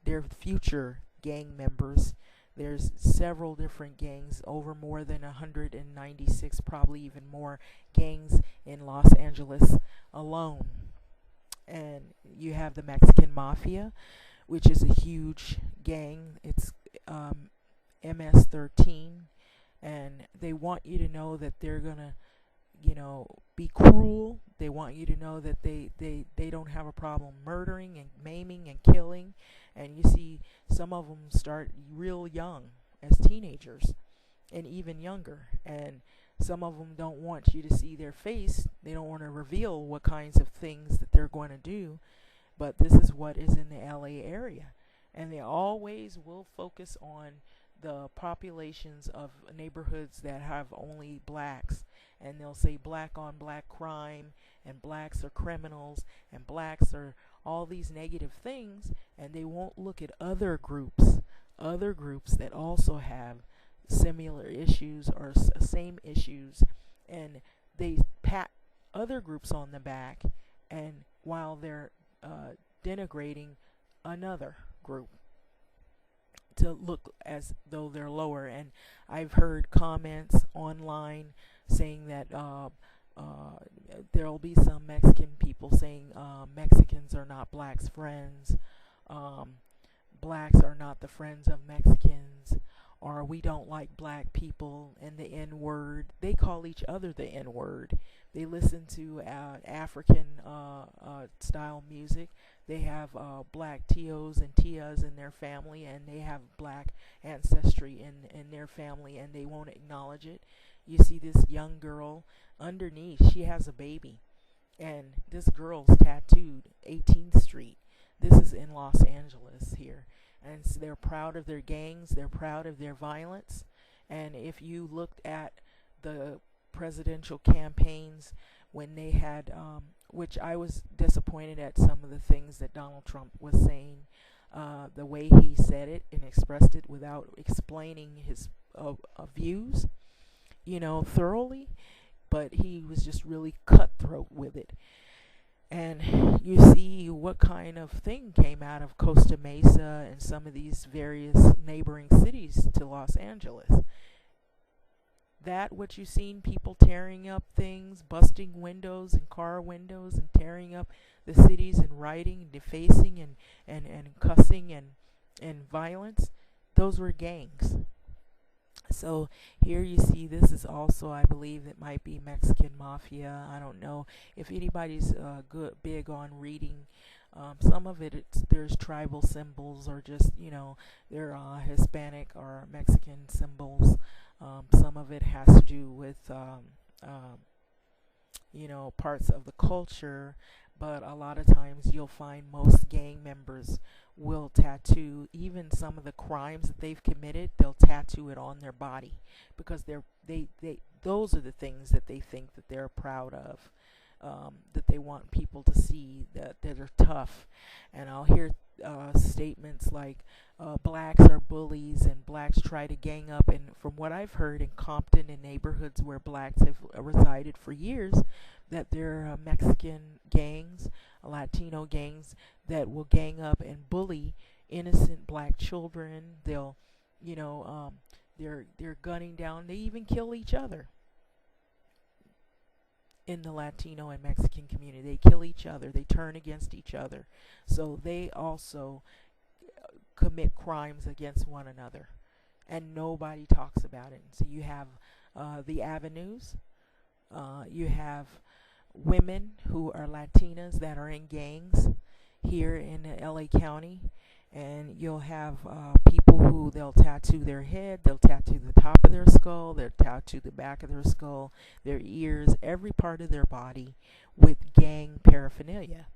their future gang members. There's several different gangs, over more than 196, probably even more gangs in Los Angeles alone. And you have the Mexican Mafia, which is a huge gang. It's MS-13. And they want you to know that they're going to, be cruel. They want you to know that they don't have a problem murdering and maiming and killing. And you see some of them start real young as teenagers and even younger. And some of them don't want you to see their face. They don't want to reveal what kinds of things that they're going to do. But this is what is in the LA area. And they always will focus on the populations of neighborhoods that have only blacks, and they'll say black on black crime, and blacks are criminals, and blacks are all these negative things, and they won't look at other groups that also have similar issues or same issues, and they pat other groups on the back, and while they're denigrating another group to look as though they're lower. And I've heard comments online saying that there'll be some Mexican people saying Mexicans are not blacks' friends, blacks are not the friends of Mexicans, or we don't like black people, and the N-word. They call each other the N-word. They listen to African style music. They have black tios and tias in their family, and they have black ancestry in their family, and they won't acknowledge it. You see this young girl underneath, she has a baby, and this girl's tattooed 18th Street. This is in Los Angeles here. And so they're proud of their gangs, they're proud of their violence. And if you looked at the presidential campaigns when they had, which I was disappointed at some of the things that Donald Trump was saying, the way he said it and expressed it without explaining his views, thoroughly. But he was just really cutthroat with it. And you see what kind of thing came out of Costa Mesa and some of these various neighboring cities to Los Angeles. That what you've seen, people tearing up things, busting windows and car windows and tearing up the cities and rioting and defacing and cussing and violence, those were gangs. So here you see, this is also, I believe, it might be Mexican mafia. I don't know if anybody's big on reading. Some of it, there's tribal symbols, or just they're Hispanic or Mexican symbols. Some of it has to do with parts of the culture. But a lot of times you'll find most gang members will tattoo even some of the crimes that they've committed. They'll tattoo it on their body because they those are the things that they think that they're proud of, that they want people to see that they're tough. And I'll hear statements like blacks are bullies and blacks try to gang up. And from what I've heard in Compton and neighborhoods where blacks have resided for years, that there are Mexican gangs, Latino gangs that will gang up and bully innocent black children. They'll, they're gunning down. They even kill each other in the Latino and Mexican community. They kill each other. They turn against each other. So they also commit crimes against one another, and nobody talks about it. So you have the avenues. You have women who are Latinas that are in gangs here in LA County, and you'll have people who they'll tattoo their head, they'll tattoo the top of their skull, they'll tattoo the back of their skull, their ears, every part of their body with gang paraphernalia.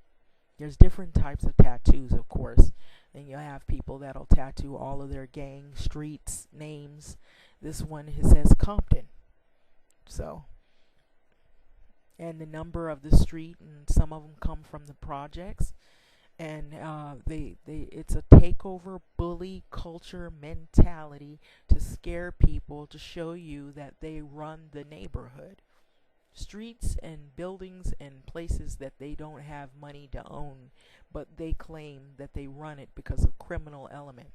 There's different types of tattoos, of course, and you'll have people that'll tattoo all of their gang streets names. This one says Compton. So, and the number of the street, and some of them come from the projects, and it's a takeover bully culture mentality to scare people, to show you that they run the neighborhood, streets and buildings and places that they don't have money to own, but they claim that they run it because of criminal element.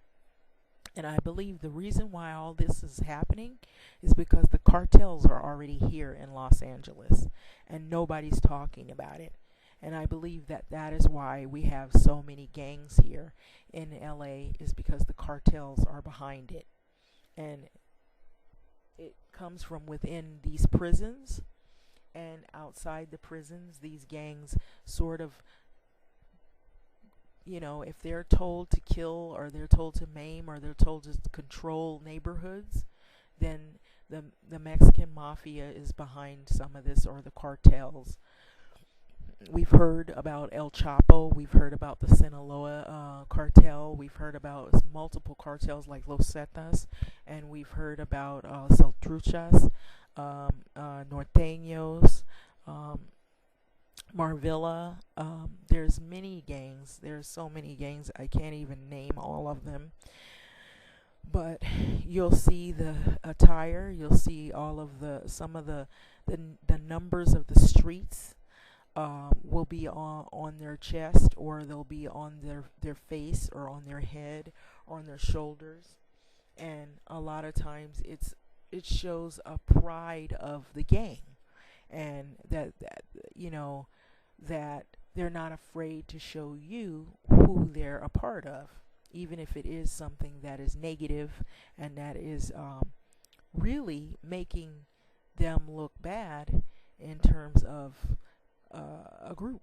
And I believe the reason why all this is happening is because the cartels are already here in Los Angeles, and nobody's talking about it. And I believe that that is why we have so many gangs here in LA, is because the cartels are behind it. And it comes from within these prisons, and outside the prisons, these gangs sort of, if they're told to kill, or they're told to maim, or they're told to control neighborhoods, then the Mexican mafia is behind some of this, or the cartels. We've heard about El Chapo, we've heard about the Sinaloa cartel, we've heard about multiple cartels like Los Zetas, and we've heard about Saltruchas, Norteños, Marvilla. There's many gangs. There's so many gangs, I can't even name all of them. But you'll see the attire. You'll see all of some of the numbers of the streets will be on their chest, or they'll be on their face, or on their head, or on their shoulders. And a lot of times it shows a pride of the gang, and that they're not afraid to show you who they're a part of. even if it is something that is negative and that is really making them look bad in terms of a group.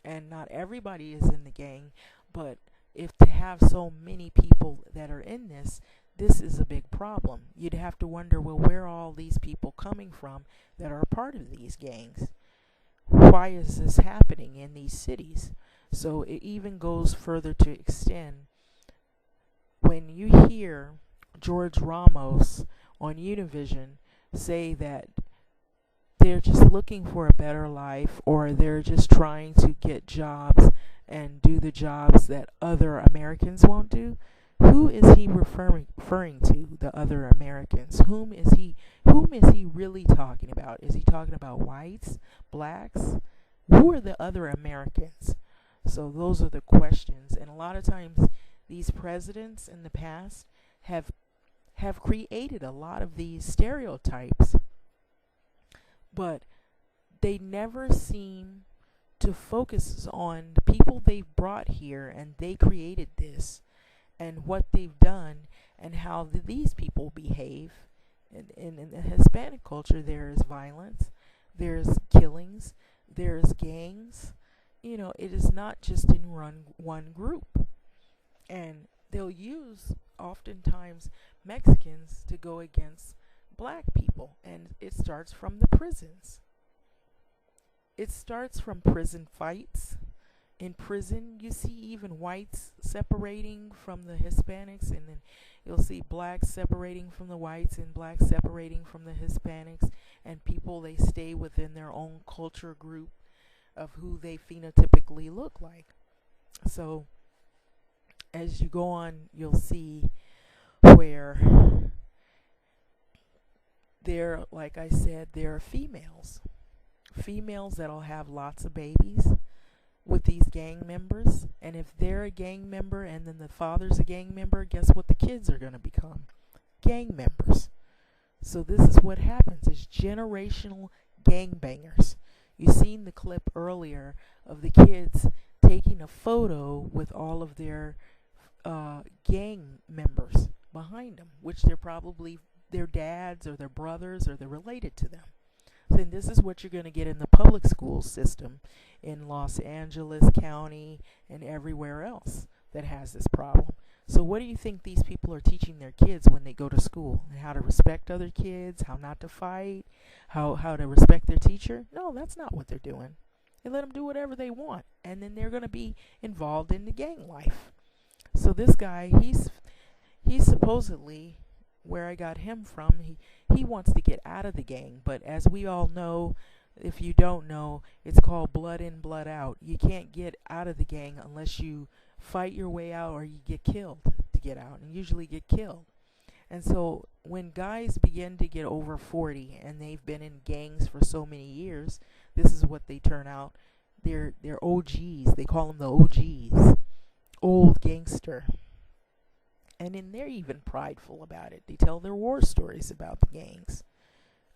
And not everybody is in the gang, but if to have so many people that are in this is a big problem. You'd have to wonder, well, where are all these people coming from that are a part of these gangs? Why is this happening in these cities? So it even goes further to extend when you hear George Ramos on Univision say that they're just looking for a better life, or they're just trying to get jobs and do the jobs that other Americans won't do. Who is he referring to? The other Americans. Whom is he really talking about? Is he talking about whites, blacks? Who are the other Americans? So those are the questions. And a lot of times these presidents in the past have created a lot of these stereotypes, but they never seem to focus on the people they've brought here, and they created this, and what they've done, and how these people behave. In the Hispanic culture, there is violence, there's killings, there's gangs. You know, it is not just in one group. And they'll use, oftentimes, Mexicans to go against black people. And it starts from the prisons. It starts from prison fights. In prison, you see even whites separating from the Hispanics, and then you'll see blacks separating from the whites and blacks separating from the Hispanics, and people, they stay within their own culture group of who they phenotypically look like. So as you go on, you'll see where there, like I said, there are females that'll have lots of babies with these gang members, and if they're a gang member and then the father's a gang member, guess what the kids are going to become? Gang members. So this is what happens, is generational gangbangers. You seen the clip earlier of the kids taking a photo with all of their gang members behind them, which they're probably their dads or their brothers, or they're related to them. Then this is what you're going to get in the public school system in Los Angeles County and everywhere else that has this problem. So what do you think these people are teaching their kids when they go to school? And how to respect other kids, how not to fight, how to respect their teacher? No, that's not what they're doing. They let them do whatever they want, and then they're going to be involved in the gang life. So this guy, he's supposedly, where I got him from, he wants to get out of the gang, but as we all know, if you don't know, it's called blood in, blood out. You can't get out of the gang unless you fight your way out, or you get killed to get out, and usually get killed. And so when guys begin to get over 40 and they've been in gangs for so many years, this is what they turn out. They're OGs. They call them the OGs, old gangster. And then they're even prideful about it. They tell their war stories about the gangs,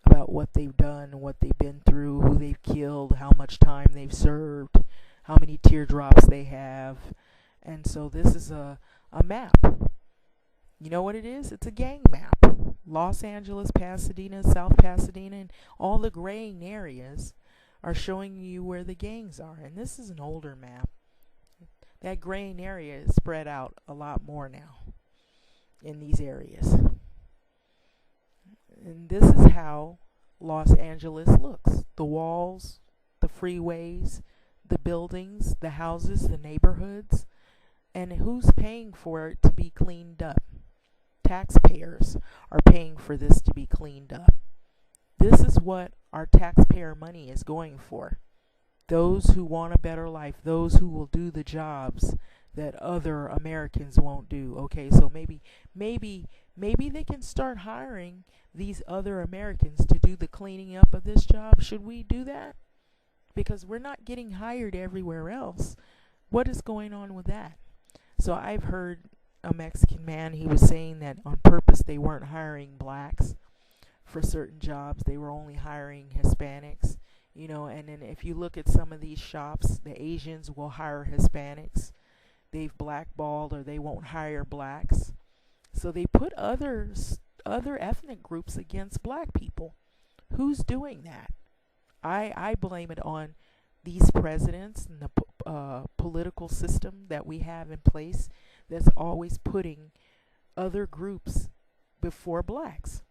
about what they've done, what they've been through, who they've killed, how much time they've served, how many teardrops they have. And so this is a map. You know what it is? It's a gang map. Los Angeles, Pasadena, South Pasadena, and all the graying areas are showing you where the gangs are. And this is an older map. That graying area is spread out a lot more now in these areas. And this is how Los Angeles looks. The walls, the freeways, the buildings, the houses, the neighborhoods. And who's paying for it to be cleaned up? Taxpayers are paying for this to be cleaned up. This is what our taxpayer money is going for. Those who want a better life, those who will do the jobs that other Americans won't do. Okay, so maybe they can start hiring these other Americans to do the cleaning up of this job. Should we do that? Because we're not getting hired everywhere else. What is going on with that? So I've heard a Mexican man, he was saying that on purpose they weren't hiring blacks for certain jobs. They were only hiring Hispanics. You know, and then if you look at some of these shops, the Asians will hire Hispanics they've blackballed or they won't hire blacks. So they put other ethnic groups against black people. Who's doing that? I blame it on these presidents and the political system that we have in place that's always putting other groups before blacks.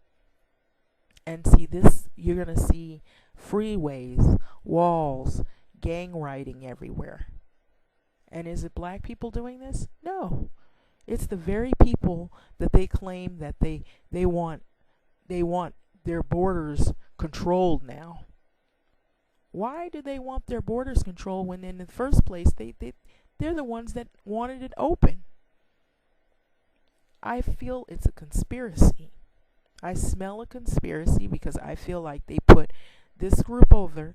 And see this, you're going to see freeways, walls, gang writing everywhere. And is it black people doing this? No. It's the very people that they claim that they want their borders controlled now. Why do they want their borders controlled when in the first place they're the ones that wanted it open? I feel it's a conspiracy. I smell a conspiracy because I feel like they put this group over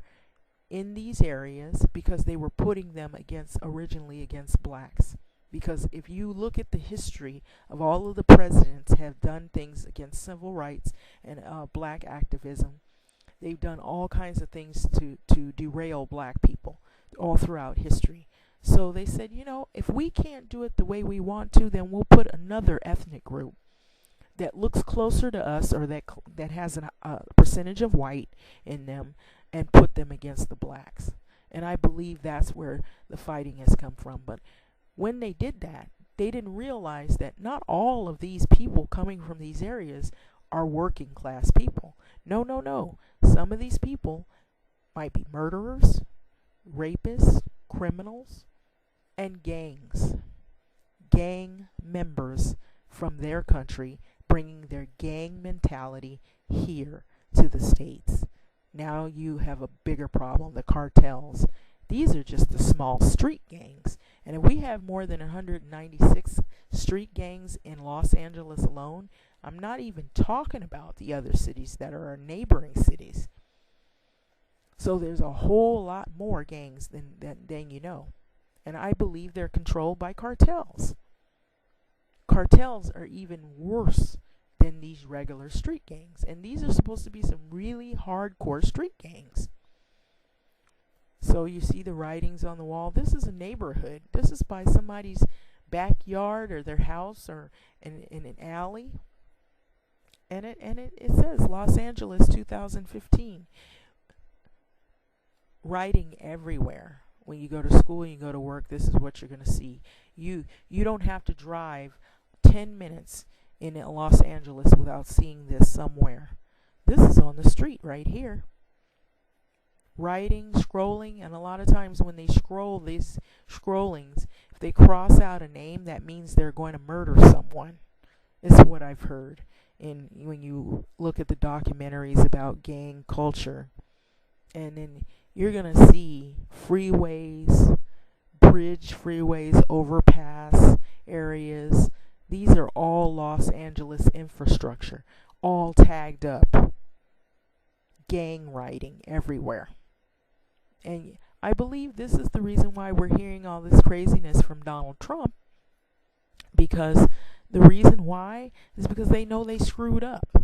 in these areas because they were putting them originally against blacks. Because if you look at the history of all of the presidents have done things against civil rights and black activism, they've done all kinds of things to derail black people all throughout history. So they said, if we can't do it the way we want to, then we'll put another ethnic group that looks closer to us or that has a percentage of white in them and put them against the blacks. And I believe that's where the fighting has come from. But when they did that, they didn't realize that not all of these people coming from these areas are working class people. No. Some of these people might be murderers, rapists, criminals, and gang members from their country, bringing their gang mentality here to the States. Now you have a bigger problem, the cartels. These are just the small street gangs. And if we have more than 196 street gangs in Los Angeles alone, I'm not even talking about the other cities that are our neighboring cities. So there's a whole lot more gangs than you know. And I believe they're controlled by cartels. Cartels are even worse than these regular street gangs. And these are supposed to be some really hardcore street gangs. So you see the writings on the wall. This is a neighborhood. This is by somebody's backyard or their house or in an alley. And it says Los Angeles 2015. Writing everywhere. When you go to school and you go to work, this is what you're going to see. You don't have to drive 10 minutes in Los Angeles without seeing this somewhere. This is on the street right here. Writing, scrolling, and a lot of times when they scroll these scrollings, if they cross out a name, that means they're going to murder someone. It's what I've heard. And when you look at the documentaries about gang culture, and then you're going to see freeways, bridge freeways, overpass areas. These are all Los Angeles infrastructure, all tagged up. Gang writing everywhere. And I believe this is the reason why we're hearing all this craziness from Donald Trump. Because the reason why is because they know they screwed up.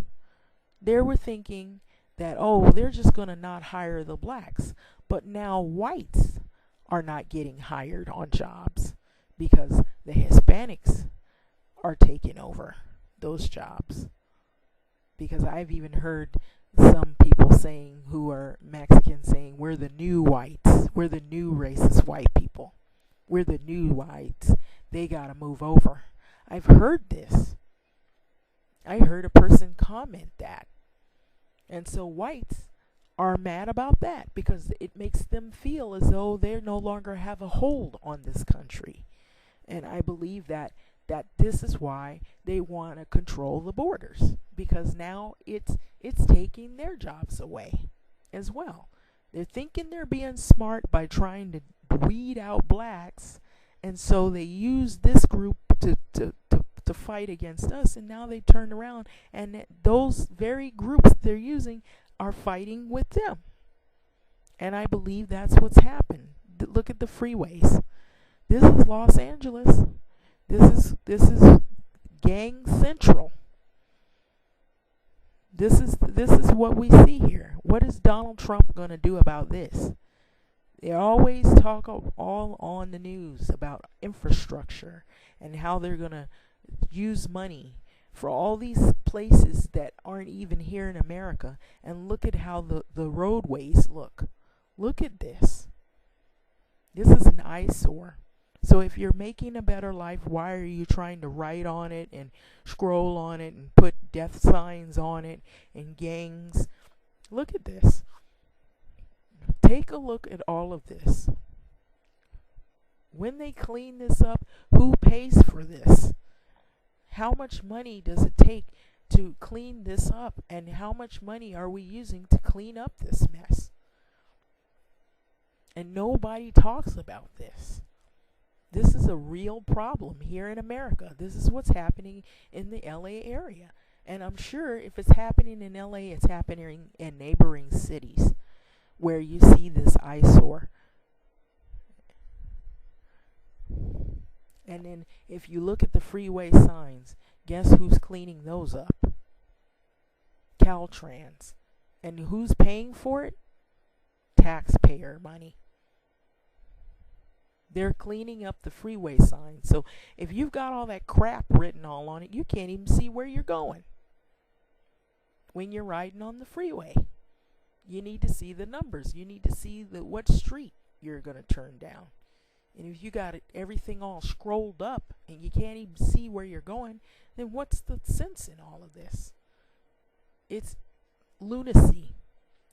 They were thinking that, they're just going to not hire the blacks. But now whites are not getting hired on jobs because the Hispanics are taking over those jobs. Because I've even heard some people saying, who are Mexican, saying, we're the new whites. We're the new racist white people. We're the new whites. They got to move over. I've heard this. I heard a person comment that. And so whites are mad about that because it makes them feel as though they no longer have a hold on this country. And I believe that this is why they want to control the borders, because now it's taking their jobs away as well. They're thinking they're being smart by trying to weed out blacks, and so they use this group to fight against us, and now they turn around and those very groups they're using are fighting with them. And I believe that's what's happened. Look at the freeways. This is Los Angeles. This is gang central. This is what we see here. What is Donald Trump going to do about this? They always talk all on the news about infrastructure and how they're going to use money for all these places that aren't even here in America. And look at how the roadways look. Look at this. This is an eyesore. So if you're making a better life, why are you trying to write on it and scroll on it and put death signs on it and gangs? Look at this. Take a look at all of this. When they clean this up, who pays for this? How much money does it take to clean this up? And how much money are we using to clean up this mess? And nobody talks about this. This is a real problem here in America. This is what's happening in the LA area. And I'm sure if it's happening in LA, it's happening in neighboring cities where you see this eyesore. And then if you look at the freeway signs, guess who's cleaning those up? Caltrans. And who's paying for it? Taxpayer money. They're cleaning up the freeway signs. So if you've got all that crap written all on it, you can't even see where you're going when you're riding on the freeway. You need to see the numbers. You need to see what street you're going to turn down. And if you got everything all scrolled up and you can't even see where you're going, then what's the sense in all of this? It's lunacy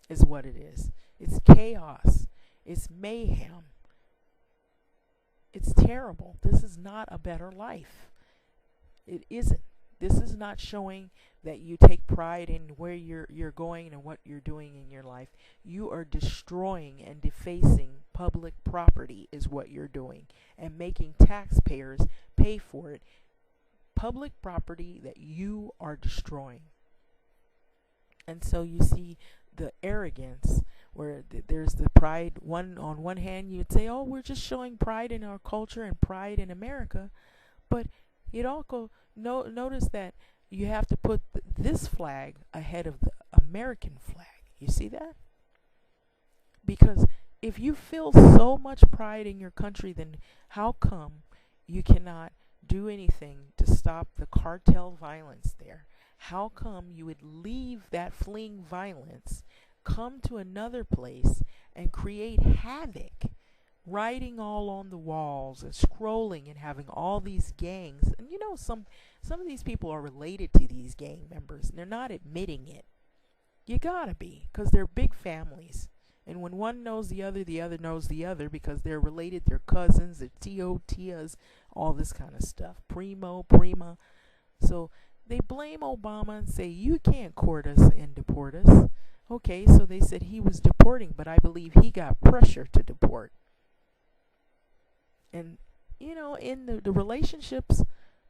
is what it is. It's chaos. It's mayhem. It's terrible. This is not a better life. It isn't. This is not showing that you take pride in where you're going and what you're doing in your life. You are destroying and defacing public property is what you're doing, and making taxpayers pay for it. Public property that you are destroying. And so you see the arrogance where there's the pride. On one hand, you would say, oh, we're just showing pride in our culture and pride in America. But you'd also notice that you have to put this flag ahead of the American flag. You see that? Because if you feel so much pride in your country, then how come you cannot do anything to stop the cartel violence there? How come you would leave that fleeing violence, come to another place and create havoc, writing all on the walls and scrolling and having all these gangs? And you know, some of these people are related to these gang members and they're not admitting it. You gotta be, because they're big families. And when one knows the other knows the other, because they're related, they're cousins, they're tias, all this kind of stuff. Prima. So they blame Obama and say, you can't court us and deport us. Okay, so they said he was deporting, but I believe he got pressure to deport. And, you know, in the relationships,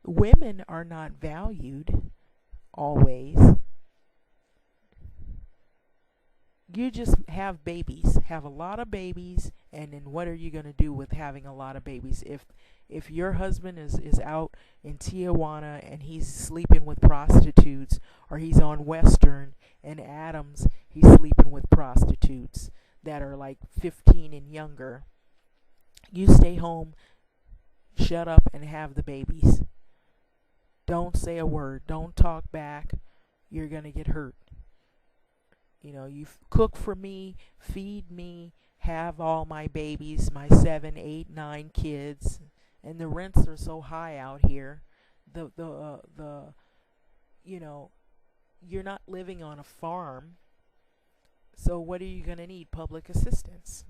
women are not valued always. You just have babies, have a lot of babies, and then what are you going to do with having a lot of babies? If your husband is out in Tijuana and he's sleeping with prostitutes, or he's on Western and Adams, he's sleeping with prostitutes that are like 15 and younger, you stay home, shut up, and have the babies. Don't say a word. Don't talk back. You're going to get hurt. You know, you cook for me, feed me, have all my babies, my 7, 8, 9 kids, and the rents are so high out here. You know, you're not living on a farm. So what are you going to need? Public assistance.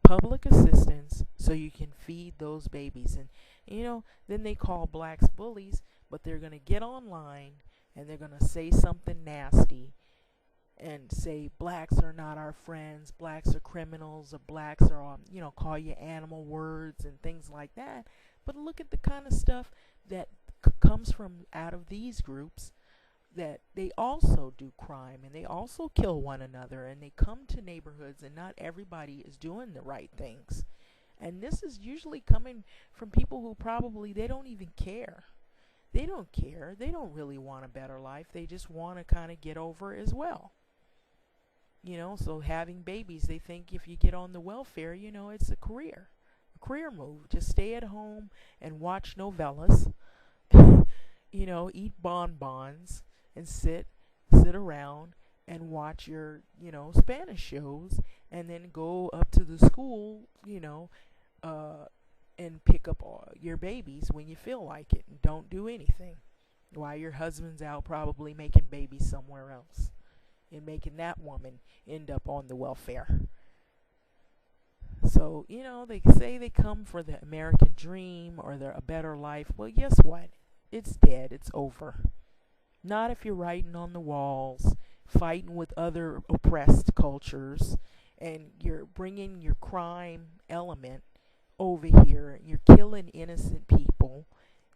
Public assistance so you can feed those babies. And, you know, then they call blacks bullies, but they're going to get online and they're going to say something nasty and say blacks are not our friends, blacks are criminals, or blacks are, you know, call you animal words and things like that. But look at the kind of stuff that comes from out of these groups, that they also do crime and they also kill one another, and they come to neighborhoods and not everybody is doing the right things. And this is usually coming from people who probably, they don't even care. They don't care. They don't really want a better life. They just want to kind of get over as well. So having babies, they think if you get on the welfare, it's a career move. Just stay at home and watch novellas, eat bonbons and sit around and watch your, Spanish shows, and then go up to the school, and pick up all your babies when you feel like it, and don't do anything while your husband's out probably making babies somewhere else and making that woman end up on the welfare. So, they say they come for the American dream or a better life. Well, guess what? It's dead. It's over. Not if you're writing on the walls, fighting with other oppressed cultures, and you're bringing your crime element over here. You're killing innocent people.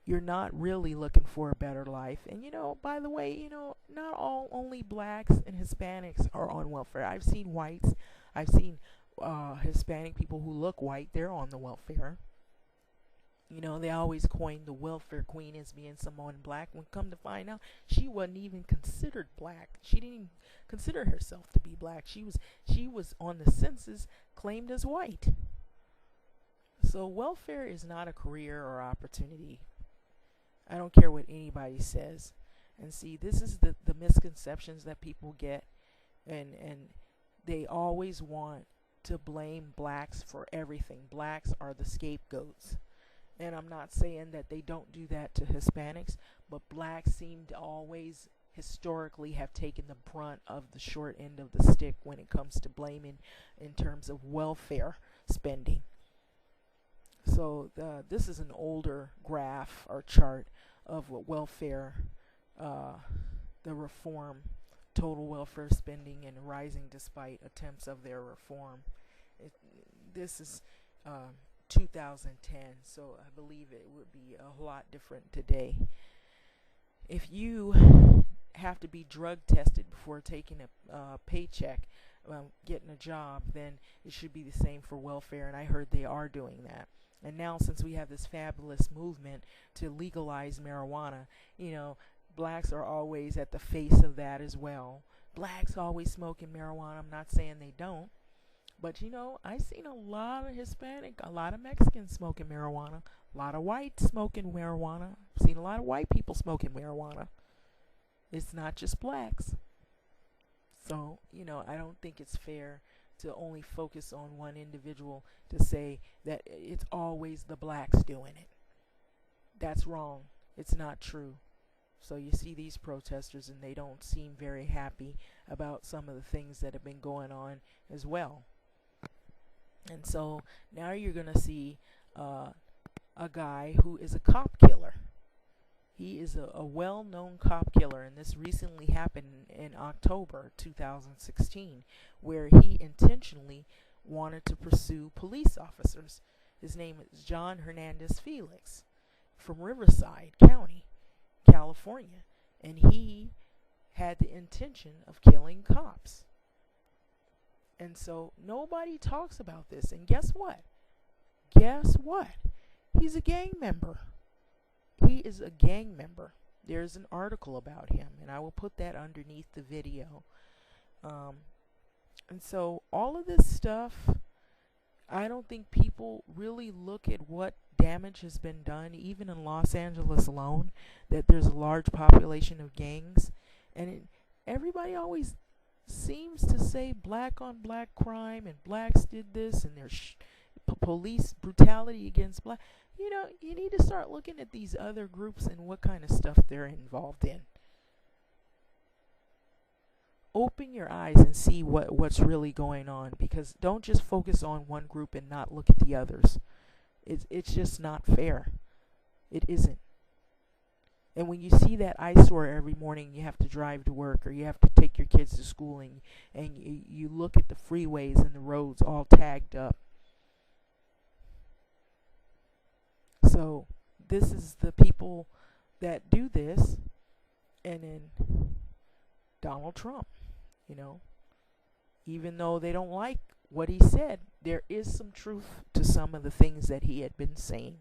You're not really looking for a better life. And, by the way, not only blacks and Hispanics are on welfare. I've seen whites. I've seen Hispanic people who look white. They're on the welfare. They always coin the welfare queen as being someone black, when come to find out, she wasn't even considered black. She didn't even consider herself to be black. She was on the census claimed as white. So welfare is not a career or opportunity. I don't care what anybody says. And see, this is the misconceptions that people get, and they always want to blame blacks for everything. Blacks are the scapegoats. And I'm not saying that they don't do that to Hispanics, but blacks seem to always historically have taken the brunt of the short end of the stick when it comes to blaming in terms of welfare spending. So this is an older graph or chart of what welfare, the reform, total welfare spending, and rising despite attempts of their reform. This is 2010, so I believe it would be a lot different today. If you have to be drug tested before taking a paycheck, getting a job, then it should be the same for welfare, and I heard they are doing that. And now, since we have this fabulous movement to legalize marijuana, blacks are always at the face of that as well. Blacks always smoking marijuana. I'm not saying they don't. But, I've seen a lot of Hispanic, a lot of Mexicans smoking marijuana, a lot of whites smoking marijuana. I've seen a lot of white people smoking marijuana. It's not just blacks. So, I don't think it's fair to only focus on one individual to say that it's always the blacks doing it. That's wrong. It's not true. So you see these protesters, and they don't seem very happy about some of the things that have been going on as well. And so now you're going to see a guy who is a cop killer. He is a well-known cop killer, and this recently happened in October 2016, where he intentionally wanted to pursue police officers. His name is John Hernandez Felix from Riverside County, California, and he had the intention of killing cops. And so nobody talks about this. And guess what? He's a gang member. He is a gang member. There's an article about him, and I will put that underneath the video. And so all of this stuff, I don't think people really look at what damage has been done, even in Los Angeles alone, that there's a large population of gangs. And everybody always seems to say black on black crime, and blacks did this, and there's police brutality against black. You need to start looking at these other groups and what kind of stuff they're involved in. Open your eyes and see what's really going on, because don't just focus on one group and not look at the others. It's just not fair. It isn't. And when you see that eyesore every morning, you have to drive to work, or you have to take your kids to school, and you look at the freeways and the roads all tagged up. So this is the people that do this. And then Donald Trump, even though they don't like what he said, there is some truth to some of the things that he had been saying.